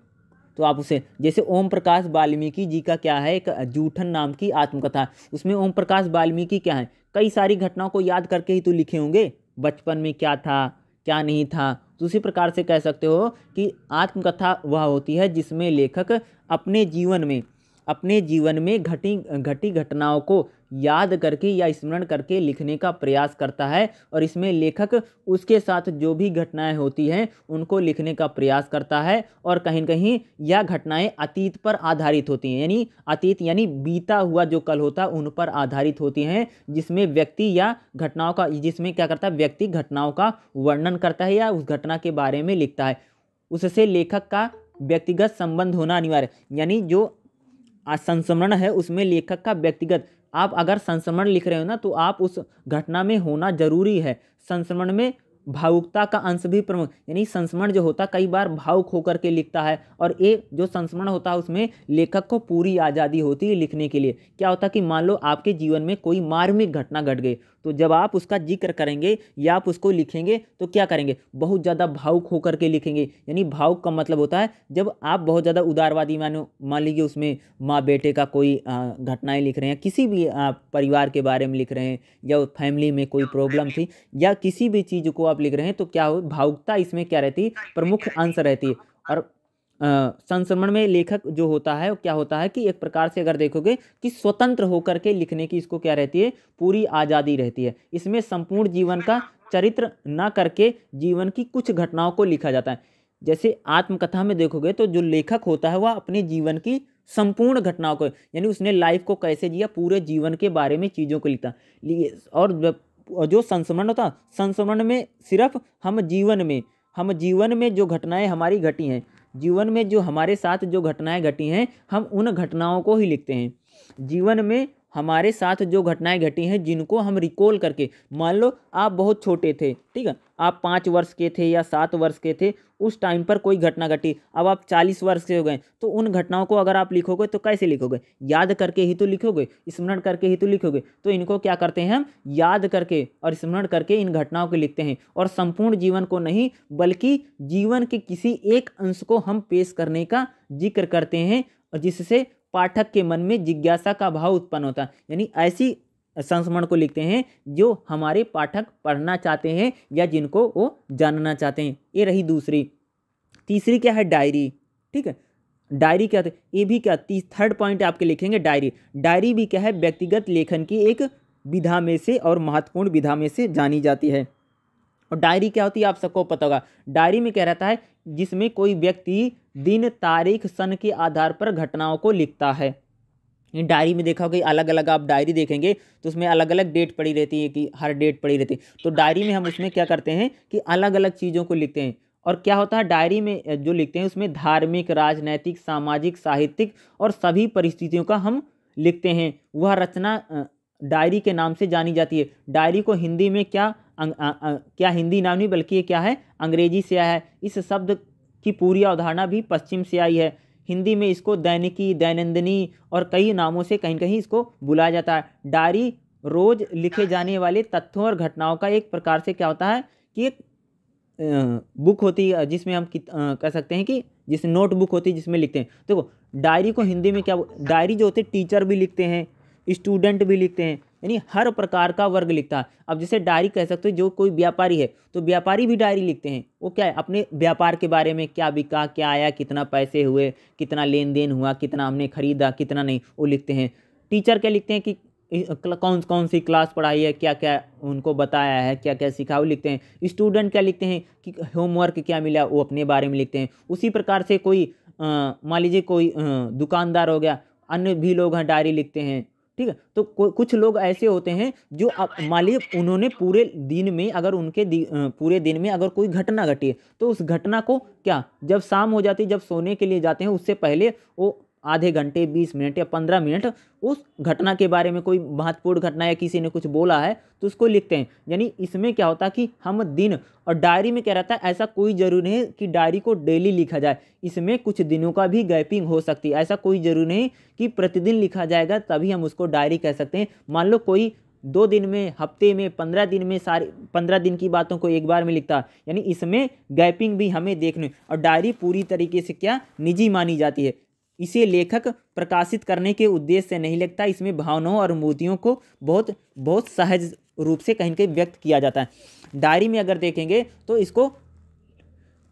तो आप उसे, जैसे ओम प्रकाश वाल्मीकि जी का क्या है, एक जूठन नाम की आत्मकथा है, उसमें ओम प्रकाश वाल्मीकि क्या है, कई सारी घटनाओं को याद करके ही तो लिखे होंगे, बचपन में क्या था क्या नहीं था। तो उसी प्रकार से कह सकते हो कि आत्मकथा वह होती है जिसमें लेखक अपने जीवन में घटी घटनाओं को याद करके या स्मरण करके लिखने का प्रयास करता है, और इसमें लेखक उसके साथ जो भी घटनाएं होती हैं उनको लिखने का प्रयास करता है, और कहीं न कहीं यह घटनाएं अतीत पर आधारित होती हैं, यानी अतीत यानी बीता हुआ जो कल होता है उन पर आधारित होती हैं, जिसमें व्यक्ति या घटनाओं का, जिसमें क्या करता है, व्यक्ति घटनाओं का वर्णन करता है या उस घटना के बारे में लिखता है। उससे लेखक का व्यक्तिगत संबंध होना अनिवार्य, यानी जो संस्मरण है उसमें लेखक का व्यक्तिगत, आप अगर संस्मरण लिख रहे हो ना तो आप उस घटना में होना जरूरी है। संस्मरण में भावुकता का अंश भी प्रमुख, यानी संस्मरण जो होता है कई बार भावुक होकर के लिखता है, और ये जो संस्मरण होता है उसमें लेखक को पूरी आज़ादी होती है लिखने के लिए। क्या होता है कि मान लो आपके जीवन में कोई मार्मिक घटना घट गई, तो जब आप उसका जिक्र करेंगे या आप उसको लिखेंगे तो क्या करेंगे, बहुत ज़्यादा भावुक होकर के लिखेंगे। यानी भावुक का मतलब होता है जब आप बहुत ज़्यादा उदारवादी, मान लीजिए उसमें माँ बेटे का कोई घटनाएं लिख रहे हैं, किसी भी परिवार के बारे में लिख रहे हैं, या फैमिली में कोई प्रॉब्लम थी, या किसी भी चीज़ को आप लिख रहे हैं, तो क्या हो, भावुकता इसमें क्या रहती है, प्रमुख अंश रहती है। और संस्मरण में लेखक जो होता है वो क्या होता है कि एक प्रकार से अगर देखोगे कि स्वतंत्र होकर के लिखने की इसको क्या रहती है, पूरी आज़ादी रहती है। इसमें संपूर्ण जीवन का चरित्र न करके जीवन की कुछ घटनाओं को लिखा जाता है। जैसे आत्मकथा में देखोगे तो जो लेखक होता है वह अपने जीवन की संपूर्ण घटनाओं को, यानी उसने लाइफ को कैसे जिया, पूरे जीवन के बारे में चीज़ों को लिखता है। और जो संस्मरण होता, संस्मरण में सिर्फ हम जीवन में जो घटनाएं हमारी घटी हैं, जीवन में जो हमारे साथ जो घटनाएं घटी हैं, हम उन घटनाओं को ही लिखते हैं। जीवन में हमारे साथ जो घटनाएं घटी हैं जिनको हम रिकॉल करके, मान लो आप बहुत छोटे थे, ठीक है, आप 5 वर्ष के थे या 7 वर्ष के थे, उस टाइम पर कोई घटना घटी, अब आप 40 वर्ष के हो गए, तो उन घटनाओं को अगर आप लिखोगे तो कैसे लिखोगे, याद करके ही तो लिखोगे, स्मरण करके ही तो लिखोगे। तो इनको क्या करते हैं, हम याद करके और स्मरण करके इन घटनाओं को लिखते हैं, और संपूर्ण जीवन को नहीं बल्कि जीवन के किसी एक अंश को हम पेश करने का जिक्र करते हैं, और जिससे पाठक के मन में जिज्ञासा का भाव उत्पन्न होता है। यानी ऐसी संस्मरण को लिखते हैं जो हमारे पाठक पढ़ना चाहते हैं या जिनको वो जानना चाहते हैं। ये रही दूसरी। तीसरी क्या है, डायरी। ठीक है, डायरी क्या है, ये भी क्या, थर्ड पॉइंट आपके लिखेंगे डायरी। डायरी भी क्या है, व्यक्तिगत लेखन की एक विधा में से और महत्वपूर्ण विधा में से जानी जाती है। और डायरी क्या होती है आप सबको पता होगा। डायरी में क्या रहता है, जिसमें कोई व्यक्ति दिन तारीख सन के आधार पर घटनाओं को लिखता है। डायरी में देखा होगा अलग अलग आप डायरी देखेंगे तो उसमें अलग अलग डेट पड़ी रहती है, कि हर डेट पड़ी रहती है। तो डायरी में हम उसमें क्या करते हैं कि अलग अलग चीज़ों को लिखते हैं। और क्या होता है, डायरी में जो लिखते हैं उसमें धार्मिक, राजनैतिक, सामाजिक, साहित्यिक और सभी परिस्थितियों का हम लिखते हैं। वह रचना डायरी के नाम से जानी जाती है। डायरी को हिंदी में क्या हिंदी नाम नहीं बल्कि ये क्या है, अंग्रेजी से आया है। इस शब्द की पूरी अवधारणा भी पश्चिम से आई है। हिंदी में इसको दैनिकी, दैनंदिनी और कई नामों से कहीं कहीं इसको बुलाया जाता है। डायरी रोज लिखे जाने वाले तथ्यों और घटनाओं का एक प्रकार से क्या होता है कि एक बुक होती है, जिसमें हम कह सकते हैं कि जिसमें नोटबुक होती है जिसमें लिखते हैं। देखो डायरी को हिंदी में क्या, डायरी जो होते हैं टीचर भी लिखते हैं, स्टूडेंट भी लिखते हैं, यानी हर प्रकार का वर्ग लिखता है। अब जैसे डायरी कह सकते हो जो कोई व्यापारी है तो व्यापारी भी डायरी लिखते हैं। वो क्या है, अपने व्यापार के बारे में, क्या बिका, क्या आया, कितना पैसे हुए, कितना लेन देन हुआ, कितना हमने खरीदा, कितना नहीं, वो लिखते हैं। टीचर क्या लिखते हैं कि कौन कौन सी क्लास पढ़ाई है, क्या क्या उनको बताया है, क्या क्या सिखा, वो लिखते हैं। स्टूडेंट क्या लिखते हैं कि होमवर्क क्या मिला, वो अपने बारे में लिखते हैं। उसी प्रकार से कोई मान लीजिए कोई दुकानदार हो गया, अन्य भी लोग हैं डायरी लिखते हैं। ठीक है, तो कुछ लोग ऐसे होते हैं जो मान लीजिए उन्होंने पूरे दिन में अगर पूरे दिन में अगर कोई घटना घटी है तो उस घटना को क्या, जब शाम हो जाती है, जब सोने के लिए जाते हैं उससे पहले वो आधे घंटे 20 मिनट या 15 मिनट उस घटना के बारे में, कोई महत्वपूर्ण घटना या किसी ने कुछ बोला है तो उसको लिखते हैं। यानी इसमें क्या होता है कि हम दिन, और डायरी में क्या रहता है, ऐसा कोई ज़रूरी नहीं है कि डायरी को डेली लिखा जाए, इसमें कुछ दिनों का भी गैपिंग हो सकती है। ऐसा कोई ज़रूरी नहीं कि प्रतिदिन लिखा जाएगा तभी हम उसको डायरी कह सकते हैं। मान लो कोई 2 दिन में, हफ्ते में, 15 दिन में सारे 15 दिन की बातों को एक बार में लिखता है, यानी इसमें गैपिंग भी हमें देखने। और डायरी पूरी तरीके से क्या, निजी मानी जाती है। इसे लेखक प्रकाशित करने के उद्देश्य से नहीं लिखता, इसमें भावनाओं और अनुभूतियों को बहुत बहुत सहज रूप से कहीं कहीं व्यक्त किया जाता है। डायरी में अगर देखेंगे तो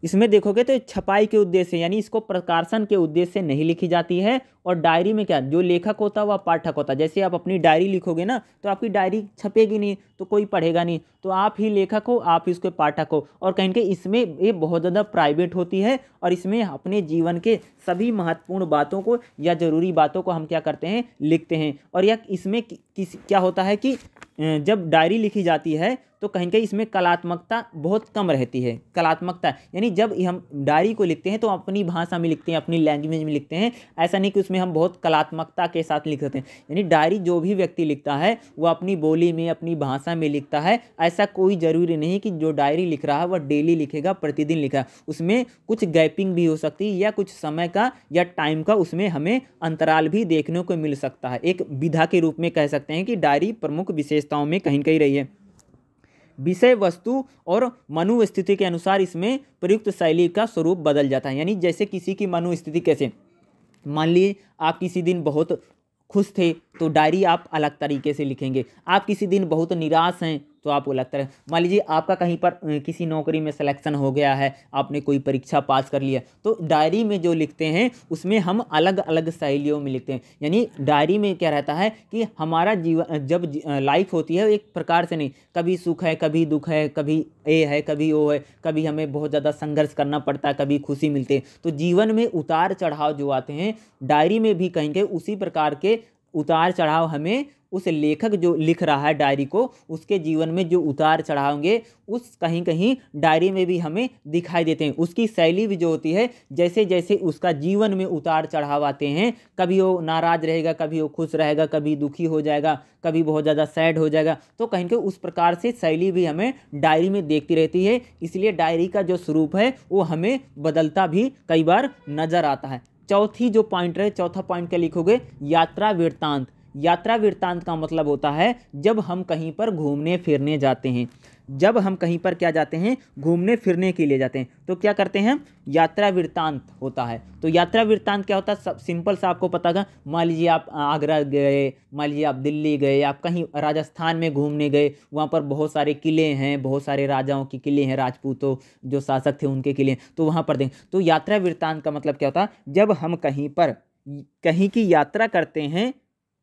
इसमें देखोगे तो छपाई के उद्देश्य से, यानी इसको प्रकाशन के उद्देश्य से नहीं लिखी जाती है। और डायरी में क्या, जो लेखक होता है वह पाठक होता है। जैसे आप अपनी डायरी लिखोगे ना, तो आपकी डायरी छपेगी नहीं, तो कोई पढ़ेगा नहीं, तो आप ही लेखक हो, आप ही उसके पाठक हो। और कहीं कहीं इसमें ये बहुत ज़्यादा प्राइवेट होती है, और इसमें अपने जीवन के सभी महत्वपूर्ण बातों को या ज़रूरी बातों को हम क्या करते हैं, लिखते हैं। और यह इसमें क्या होता है कि जब डायरी लिखी जाती है तो कहीं कहीं इसमें कलात्मकता बहुत कम रहती है। कलात्मकता यानी जब हम डायरी को लिखते हैं तो अपनी भाषा में लिखते हैं, अपनी लैंग्वेज में लिखते हैं, ऐसा नहीं कि उसमें हम बहुत कलात्मकता के साथ लिख सकते हैं। यानी डायरी जो भी व्यक्ति लिखता है वो अपनी बोली में, अपनी भाषा में लिखता है। ऐसा कोई ज़रूरी नहीं कि जो डायरी लिख रहा है वह डेली लिखेगा, प्रतिदिन लिखा, उसमें कुछ गैपिंग भी हो सकती है, या कुछ समय का या टाइम का उसमें हमें अंतराल भी देखने को मिल सकता है। एक विधा के रूप में कह सकते हैं कि डायरी प्रमुख विशेषताओं में कहीं कहीं रही है। विषय वस्तु और मनोस्थिति के अनुसार इसमें प्रयुक्त शैली का स्वरूप बदल जाता है। यानी जैसे किसी की मनोस्थिति कैसे, मान लीजिए आप किसी दिन बहुत खुश थे तो डायरी आप अलग तरीके से लिखेंगे, आप किसी दिन बहुत निराश हैं तो आप अलग तरह, मान लीजिए आपका कहीं पर किसी नौकरी में सिलेक्शन हो गया है, आपने कोई परीक्षा पास कर लिया, तो डायरी में जो लिखते हैं उसमें हम अलग अलग शैलियों में लिखते हैं। यानी डायरी में क्या रहता है कि हमारा जीवन, जब लाइफ होती है एक प्रकार से नहीं, कभी सुख है, कभी दुख है, कभी ए है, कभी ओ है, कभी हमें बहुत ज़्यादा संघर्ष करना पड़ता है, कभी खुशी मिलती है। तो जीवन में उतार चढ़ाव जो आते हैं, डायरी में भी कहीं कहीं उसी प्रकार के उतार चढ़ाव हमें उस लेखक जो लिख रहा है डायरी को, उसके जीवन में जो उतार चढ़ाव होंगे उस कहीं कहीं डायरी में भी हमें दिखाई देते हैं। उसकी शैली भी जो होती है, जैसे जैसे उसका जीवन में उतार चढ़ाव आते हैं, कभी वो नाराज रहेगा, कभी वो खुश रहेगा, कभी दुखी हो जाएगा, कभी बहुत ज़्यादा सैड हो जाएगा, तो कहीं कहीं उस प्रकार से शैली भी हमें डायरी में देखती रहती है। इसलिए डायरी का जो स्वरूप है वो हमें बदलता भी कई बार नजर आता है। चौथी जो पॉइंट है, चौथा पॉइंट क्या लिखोगे, यात्रा वृत्तांत। यात्रा वृत्तांत का मतलब होता है जब हम कहीं पर घूमने फिरने जाते हैं, जब हम कहीं पर क्या जाते हैं, घूमने फिरने के लिए जाते हैं, तो क्या करते हैं, यात्रा वृत्तांत होता है। तो यात्रा वृत्तांत क्या होता है, सब सिंपल सा आपको पता होगा। मान लीजिए आप आगरा गए, मान लीजिए आप दिल्ली गए, आप कहीं राजस्थान में घूमने गए, वहाँ पर बहुत सारे किले हैं, बहुत सारे राजाओं के किले हैं, राजपूतों जो शासक थे उनके किले, तो वहाँ पर दें। तो यात्रा वृत्तांत का मतलब क्या होता है, जब हम कहीं पर कहीं की यात्रा करते हैं,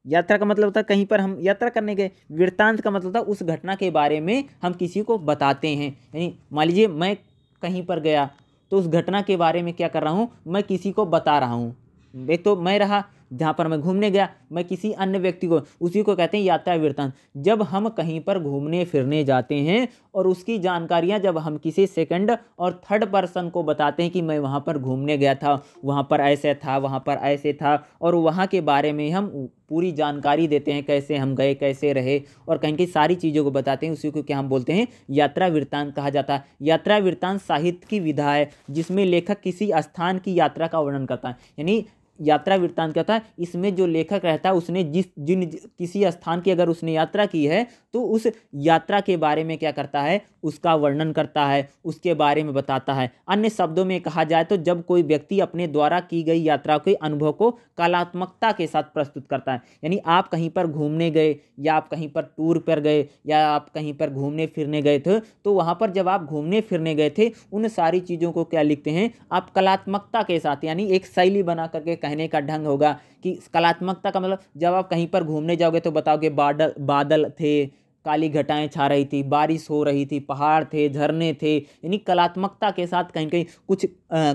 यात्रा का मतलब होता है कहीं पर हम यात्रा करने गए, वृत्तांत का मतलब होता है उस घटना के बारे में हम किसी को बताते हैं। यानी मान लीजिए मैं कहीं पर गया तो उस घटना के बारे में क्या कर रहा हूँ, मैं किसी को बता रहा हूँ। एक तो मैं रहा जहाँ पर मैं घूमने गया, मैं किसी अन्य व्यक्ति को, उसी को कहते हैं यात्रा वृत्तांत। जब हम कहीं पर घूमने फिरने जाते हैं और उसकी जानकारियाँ जब हम किसी सेकंड और थर्ड पर्सन को बताते हैं कि मैं वहाँ पर घूमने गया था, वहाँ पर ऐसे था, वहाँ पर ऐसे था, और वहाँ के बारे में हम पूरी जानकारी देते हैं, कैसे हम गए, कैसे रहे, और कहीं की सारी चीज़ों को बताते हैं, उसी को क्या हम बोलते हैं, यात्रा वृत्तांत कहा जाता है। यात्रा वृत्तांत साहित्य की विधा है जिसमें लेखक किसी स्थान की यात्रा का वर्णन करता है। यानी यात्रा वृत्तांत क्या था, इसमें जो लेखक रहता है उसने किसी स्थान की अगर उसने यात्रा की है तो उस यात्रा के बारे में क्या करता है, उसका वर्णन करता है, उसके बारे में बताता है। अन्य शब्दों में कहा जाए तो जब कोई व्यक्ति अपने द्वारा की गई यात्रा के अनुभव को कलात्मकता के साथ प्रस्तुत करता है। यानी आप कहीं पर घूमने गए, या आप कहीं पर टूर पर गए, या आप कहीं पर घूमने फिरने गए थे, तो वहाँ पर जब आप घूमने फिरने गए थे उन सारी चीज़ों को क्या लिखते हैं आप, कलात्मकता के साथ। यानी एक शैली बना करके कहने का ढंग होगा कि कलात्मकता का मतलब जब आप कहीं पर घूमने जाओगे तो बताओगे बादल थे, काली घटाएं छा रही थी, बारिश हो रही थी, पहाड़ थे, झरने थे, यानी कलात्मकता के साथ कहीं कहीं कुछ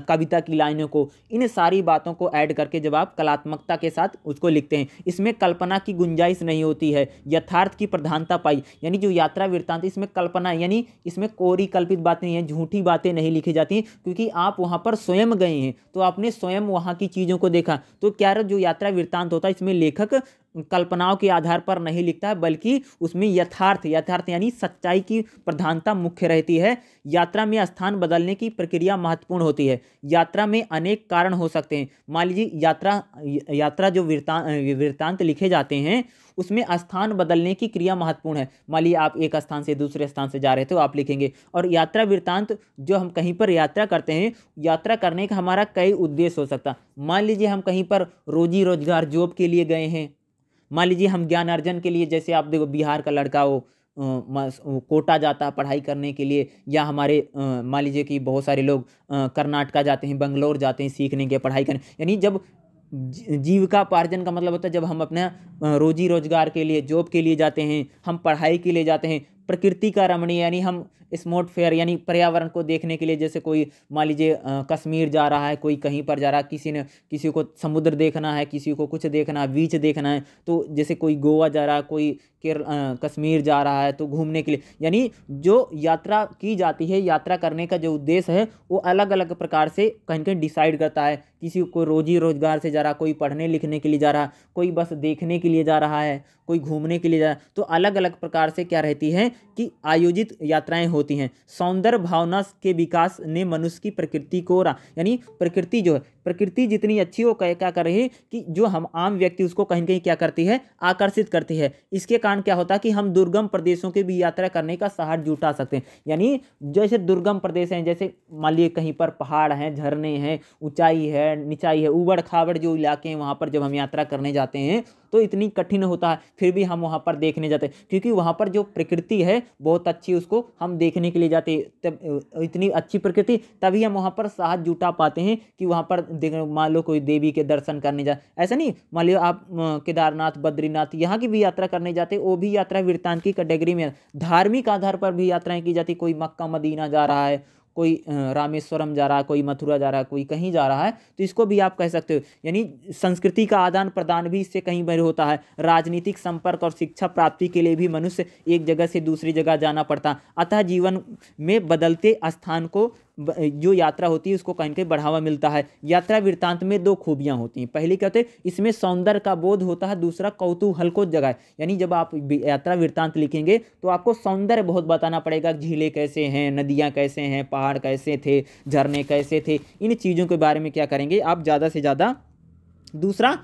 कविता की लाइनों को, इन सारी बातों को ऐड करके जब आप कलात्मकता के साथ उसको लिखते हैं, इसमें कल्पना की गुंजाइश नहीं होती है, यथार्थ की प्रधानता पाई। यानी जो यात्रा वृत्तांत इसमें कल्पना यानी इसमें कोरी कल्पित बातें नहीं हैं, झूठी बातें नहीं लिखी जाती, क्योंकि आप वहाँ पर स्वयं गए हैं, तो आपने स्वयं वहाँ की चीज़ों को देखा। तो क्या जो यात्रा वृत्तांत होता है इसमें लेखक कल्पनाओं के आधार पर नहीं लिखता है, बल्कि उसमें यथार्थ यानी सच्चाई की प्रधानता मुख्य रहती है। यात्रा में स्थान बदलने की प्रक्रिया महत्वपूर्ण होती है। यात्रा में अनेक कारण हो सकते हैं। मान लीजिए यात्रा जो वृत्तांत लिखे जाते हैं उसमें स्थान बदलने की क्रिया महत्वपूर्ण है। मान लीजिए आप एक स्थान से दूसरे स्थान से जा रहे थे तो आप लिखेंगे। और यात्रा वृत्तांत जो हम कहीं पर यात्रा करते हैं, यात्रा करने का हमारा कई उद्देश्य हो सकता। मान लीजिए हम कहीं पर रोजी रोजगार जॉब के लिए गए हैं, मान लीजिए हम ज्ञान अर्जन के लिए, जैसे आप देखो बिहार का लड़का वो कोटा जाता है पढ़ाई करने के लिए, या हमारे मान लीजिए कि बहुत सारे लोग कर्नाटका जाते हैं, बंगलोर जाते हैं सीखने के पढ़ाई करने। यानी जब जीविकापार्जन का मतलब होता है जब हम अपने रोजी रोजगार के लिए जॉब के लिए जाते हैं, हम पढ़ाई के लिए जाते हैं। प्रकृति का रमणीय यानी हम स्मॉट फेयर यानी पर्यावरण को देखने के लिए, जैसे कोई मान लीजिए कश्मीर जा रहा है, कोई कहीं पर जा रहा है, किसी को समुद्र देखना है, किसी को कुछ देखना है, बीच देखना है, तो जैसे कोई गोवा जा रहा है, कोई कश्मीर जा रहा है तो घूमने के लिए। यानी जो यात्रा की जाती है, यात्रा करने का जो उद्देश्य है वो अलग अलग प्रकार से कहीं कहीं डिसाइड करता है। किसी को रोजी रोजगार से जा रहा, कोई पढ़ने लिखने के लिए जा रहा, कोई बस देखने के लिए जा रहा है, कोई घूमने के लिए जा रहा। तो अलग अलग प्रकार से क्या रहती है कि आयोजित यात्राएं होती हैं। सौंदर्य भावना के विकास ने मनुष्य की प्रकृति को यानी प्रकृति जो है, प्रकृति जितनी अच्छी वो क्या कर रही है कि जो हम आम व्यक्ति उसको कहीं कहीं क्या करती है, आकर्षित करती है। इसके कारण क्या होता है कि हम दुर्गम प्रदेशों की भी यात्रा करने का साहस जुटा सकते हैं। यानी जैसे दुर्गम प्रदेश हैं, जैसे मान लीजिए कहीं पर पहाड़ हैं, झरने हैं, ऊंचाई है, निचाई है, ऊबड़ खाबड़ जो इलाके हैं, वहाँ पर जब हम यात्रा करने जाते हैं तो इतनी कठिन होता है, फिर भी हम वहाँ पर देखने जाते हैं, क्योंकि वहाँ पर जो प्रकृति है बहुत अच्छी, उसको हम देखने के लिए जाते हैं। तब इतनी अच्छी प्रकृति, तभी हम वहाँ पर साहस जुटा पाते हैं कि वहाँ पर मान लो कोई देवी के दर्शन करने जा, ऐसा नहीं, मान लो आप केदारनाथ, बद्रीनाथ यहाँ की भी यात्रा करने जाते, वो भी यात्रा वृत्तांत की कैटेगरी में। धार्मिक आधार पर भी यात्राएं की जाती, कोई मक्का मदीना जा रहा है, कोई रामेश्वरम जा रहा है, कोई मथुरा जा रहा है, कोई कहीं जा रहा है, तो इसको भी आप कह सकते हो। यानी संस्कृति का आदान प्रदान भी इससे कहीं पर होता है। राजनीतिक संपर्क और शिक्षा प्राप्ति के लिए भी मनुष्य एक जगह से दूसरी जगह जाना पड़ता। अतः जीवन में बदलते स्थान को जो यात्रा होती है उसको कहीं कहीं बढ़ावा मिलता है। यात्रा वृत्तांत में दो खूबियां होती हैं। पहली कहते हैं इसमें सौंदर्य का बोध होता है, दूसरा कौतूहल को जगाए। यानी जब आप यात्रा वृत्तांत लिखेंगे तो आपको सौंदर्य बहुत बताना पड़ेगा, झीलें कैसे हैं, नदियां कैसे हैं, पहाड़ कैसे थे, झरने कैसे थे, इन चीज़ों के बारे में क्या करेंगे आप ज़्यादा से ज़्यादा। दूसरा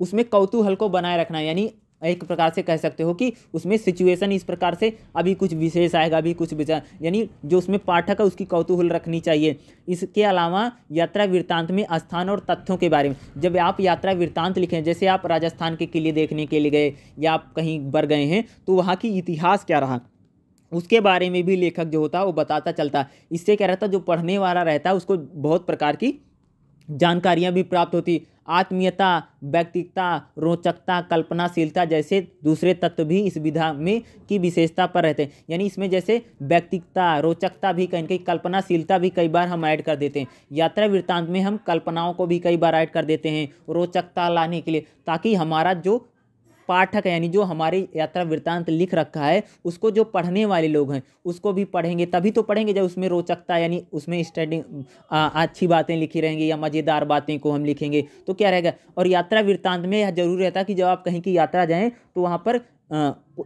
उसमें कौतूहल को बनाए रखना, यानी एक प्रकार से कह सकते हो कि उसमें सिचुएशन इस प्रकार से अभी कुछ विशेष आएगा, अभी कुछ विचार, यानी जो उसमें पाठक है उसकी कौतूहल रखनी चाहिए। इसके अलावा यात्रा वृत्तांत में स्थान और तथ्यों के बारे में, जब आप यात्रा वृत्तांत लिखें, जैसे आप राजस्थान के किले देखने के लिए गए या आप कहीं बर गए हैं, तो वहाँ की इतिहास क्या रहा उसके बारे में भी लेखक जो होता है वो बताता चलता। इससे क्या रहता, जो पढ़ने वाला रहता है उसको बहुत प्रकार की जानकारियाँ भी प्राप्त होती। आत्मीयता, व्यक्तिगता, रोचकता, कल्पनाशीलता जैसे दूसरे तत्व भी इस विधा में की विशेषता पर रहते हैं। यानी इसमें जैसे व्यक्तिगता, रोचकता भी कहीं कहीं, कल्पनाशीलता भी कई बार हम ऐड कर देते हैं। यात्रा वृत्तांत में हम कल्पनाओं को भी कई बार ऐड कर देते हैं रोचकता लाने के लिए, ताकि हमारा जो पाठक है यानी जो हमारी यात्रा वृत्तांत लिख रखा है उसको जो पढ़ने वाले लोग हैं उसको भी पढ़ेंगे, तभी तो पढ़ेंगे जब उसमें रोचकता यानी उसमें स्टडी अच्छी बातें लिखी रहेंगी या मज़ेदार बातें को हम लिखेंगे तो क्या रहेगा। और यात्रा वृत्तांत में यह जरूरी रहता है कि जब आप कहीं की यात्रा जाएं तो वहाँ पर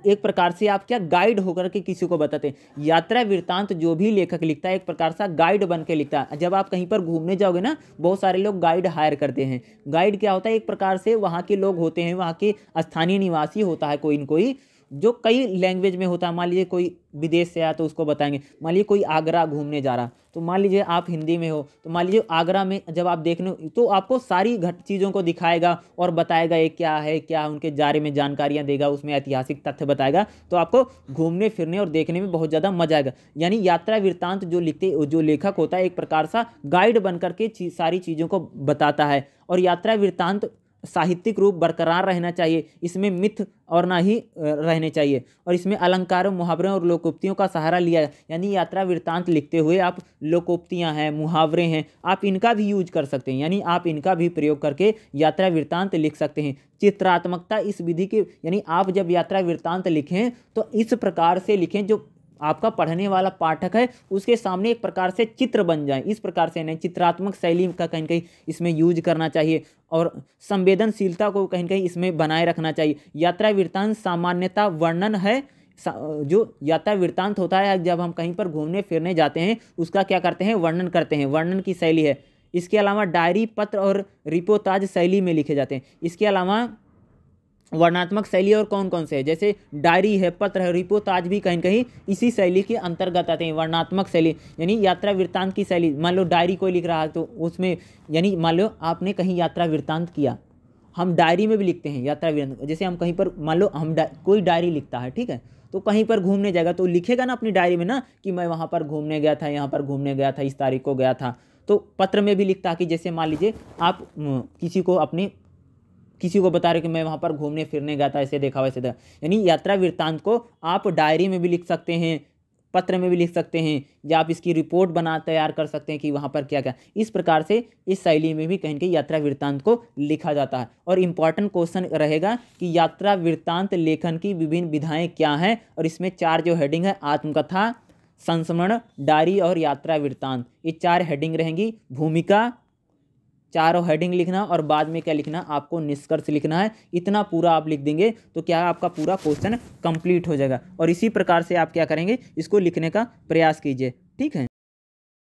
एक प्रकार से आप क्या गाइड होकर के किसी को बताते हैं। यात्रा वृत्तांत जो भी लेखक लिखता है एक प्रकार से गाइड बन के लिखता है। जब आप कहीं पर घूमने जाओगे ना, बहुत सारे लोग गाइड हायर करते हैं। गाइड क्या होता है, एक प्रकार से वहाँ के लोग होते हैं, वहाँ के स्थानीय निवासी होता है कोई न कोई, जो कई लैंग्वेज में होता है। मान लीजिए कोई विदेश से आया तो उसको बताएंगे। मान लीजिए कोई आगरा घूमने जा रहा, तो मान लीजिए आप हिंदी में हो, तो मान लीजिए आगरा में जब आप देखने तो आपको सारी चीज़ों को दिखाएगा और बताएगा ये क्या है, क्या उनके बारे में जानकारियाँ देगा, उसमें ऐतिहासिक तथ्य बताएगा, तो आपको घूमने फिरने और देखने में बहुत ज़्यादा मजा आएगा। यानी यात्रा वृत्तांत जो लेखक होता है एक प्रकार सा गाइड बन करके सारी चीज़ों को बताता है। और यात्रा वृत्तांत साहित्यिक रूप बरकरार रहना चाहिए, इसमें मिथ और ना ही रहने चाहिए, और इसमें अलंकारों, मुहावरों और लोकोक्तियों का सहारा लिया, यानी यात्रा वृत्तांत लिखते हुए आप लोकोक्तियां हैं, मुहावरे हैं, आप इनका भी यूज कर सकते हैं, यानी आप इनका भी प्रयोग करके यात्रा वृत्तांत लिख सकते हैं। चित्रात्मकता इस विधि की, यानी आप जब यात्रा वृत्तांत लिखें तो इस प्रकार से लिखें जो आपका पढ़ने वाला पाठक है उसके सामने एक प्रकार से चित्र बन जाए, इस प्रकार से नहीं, चित्रात्मक शैली का कहीं कहीं इसमें यूज करना चाहिए, और संवेदनशीलता को कहीं कहीं इसमें बनाए रखना चाहिए। यात्रा वृत्तांत सामान्यतः वर्णन है, जो यात्रा वृत्तांत होता है जब हम कहीं पर घूमने फिरने जाते हैं उसका क्या करते हैं, वर्णन करते हैं, वर्णन की शैली है। इसके अलावा डायरी, पत्र और रिपोर्टाज शैली में लिखे जाते हैं। इसके अलावा वर्णनात्मक शैली और कौन कौन से है, जैसे डायरी है, पत्र है, रिपोर्टाज भी कहीं कहीं इसी शैली के अंतर्गत आते हैं। वर्णनात्मक शैली यानी यात्रा वृत्तांत की शैली, मान लो डायरी कोई लिख रहा है तो उसमें, यानी मान लो आपने कहीं यात्रा वृत्तांत किया, हम डायरी में भी लिखते हैं यात्रा वृत्तांत, जैसे हम कहीं पर, मान लो हम कोई डायरी लिखता है, ठीक है, तो कहीं पर घूमने जाएगा तो लिखेगा ना अपनी डायरी में ना कि मैं वहाँ पर घूमने गया था, यहाँ पर घूमने गया था, इस तारीख को गया था। तो पत्र में भी लिखता है कि जैसे मान लीजिए आप किसी को बता रहे कि मैं वहाँ पर घूमने फिरने गया था, ऐसे देखा वैसे देखा, यानी यात्रा वृत्तांत को आप डायरी में भी लिख सकते हैं, पत्र में भी लिख सकते हैं, या आप इसकी रिपोर्ट तैयार कर सकते हैं कि वहाँ पर क्या क्या। इस प्रकार से इस शैली में भी कहीं कहीं यात्रा वृत्तांत को लिखा जाता है। और इम्पॉर्टेंट क्वेश्चन रहेगा कि यात्रा वृत्तांत लेखन की विभिन्न विधाएँ क्या हैं, और इसमें 4 जो हेडिंग है, आत्मकथा, संस्मरण, डायरी और यात्रा वृत्तांत, ये 4 हेडिंग रहेंगी। भूमिका, चारों हेडिंग लिखना, और बाद में क्या लिखना, आपको निष्कर्ष लिखना है। इतना पूरा आप लिख देंगे तो क्या आपका पूरा क्वेश्चन कंप्लीट हो जाएगा। और इसी प्रकार से आप क्या करेंगे, इसको लिखने का प्रयास कीजिए, ठीक है।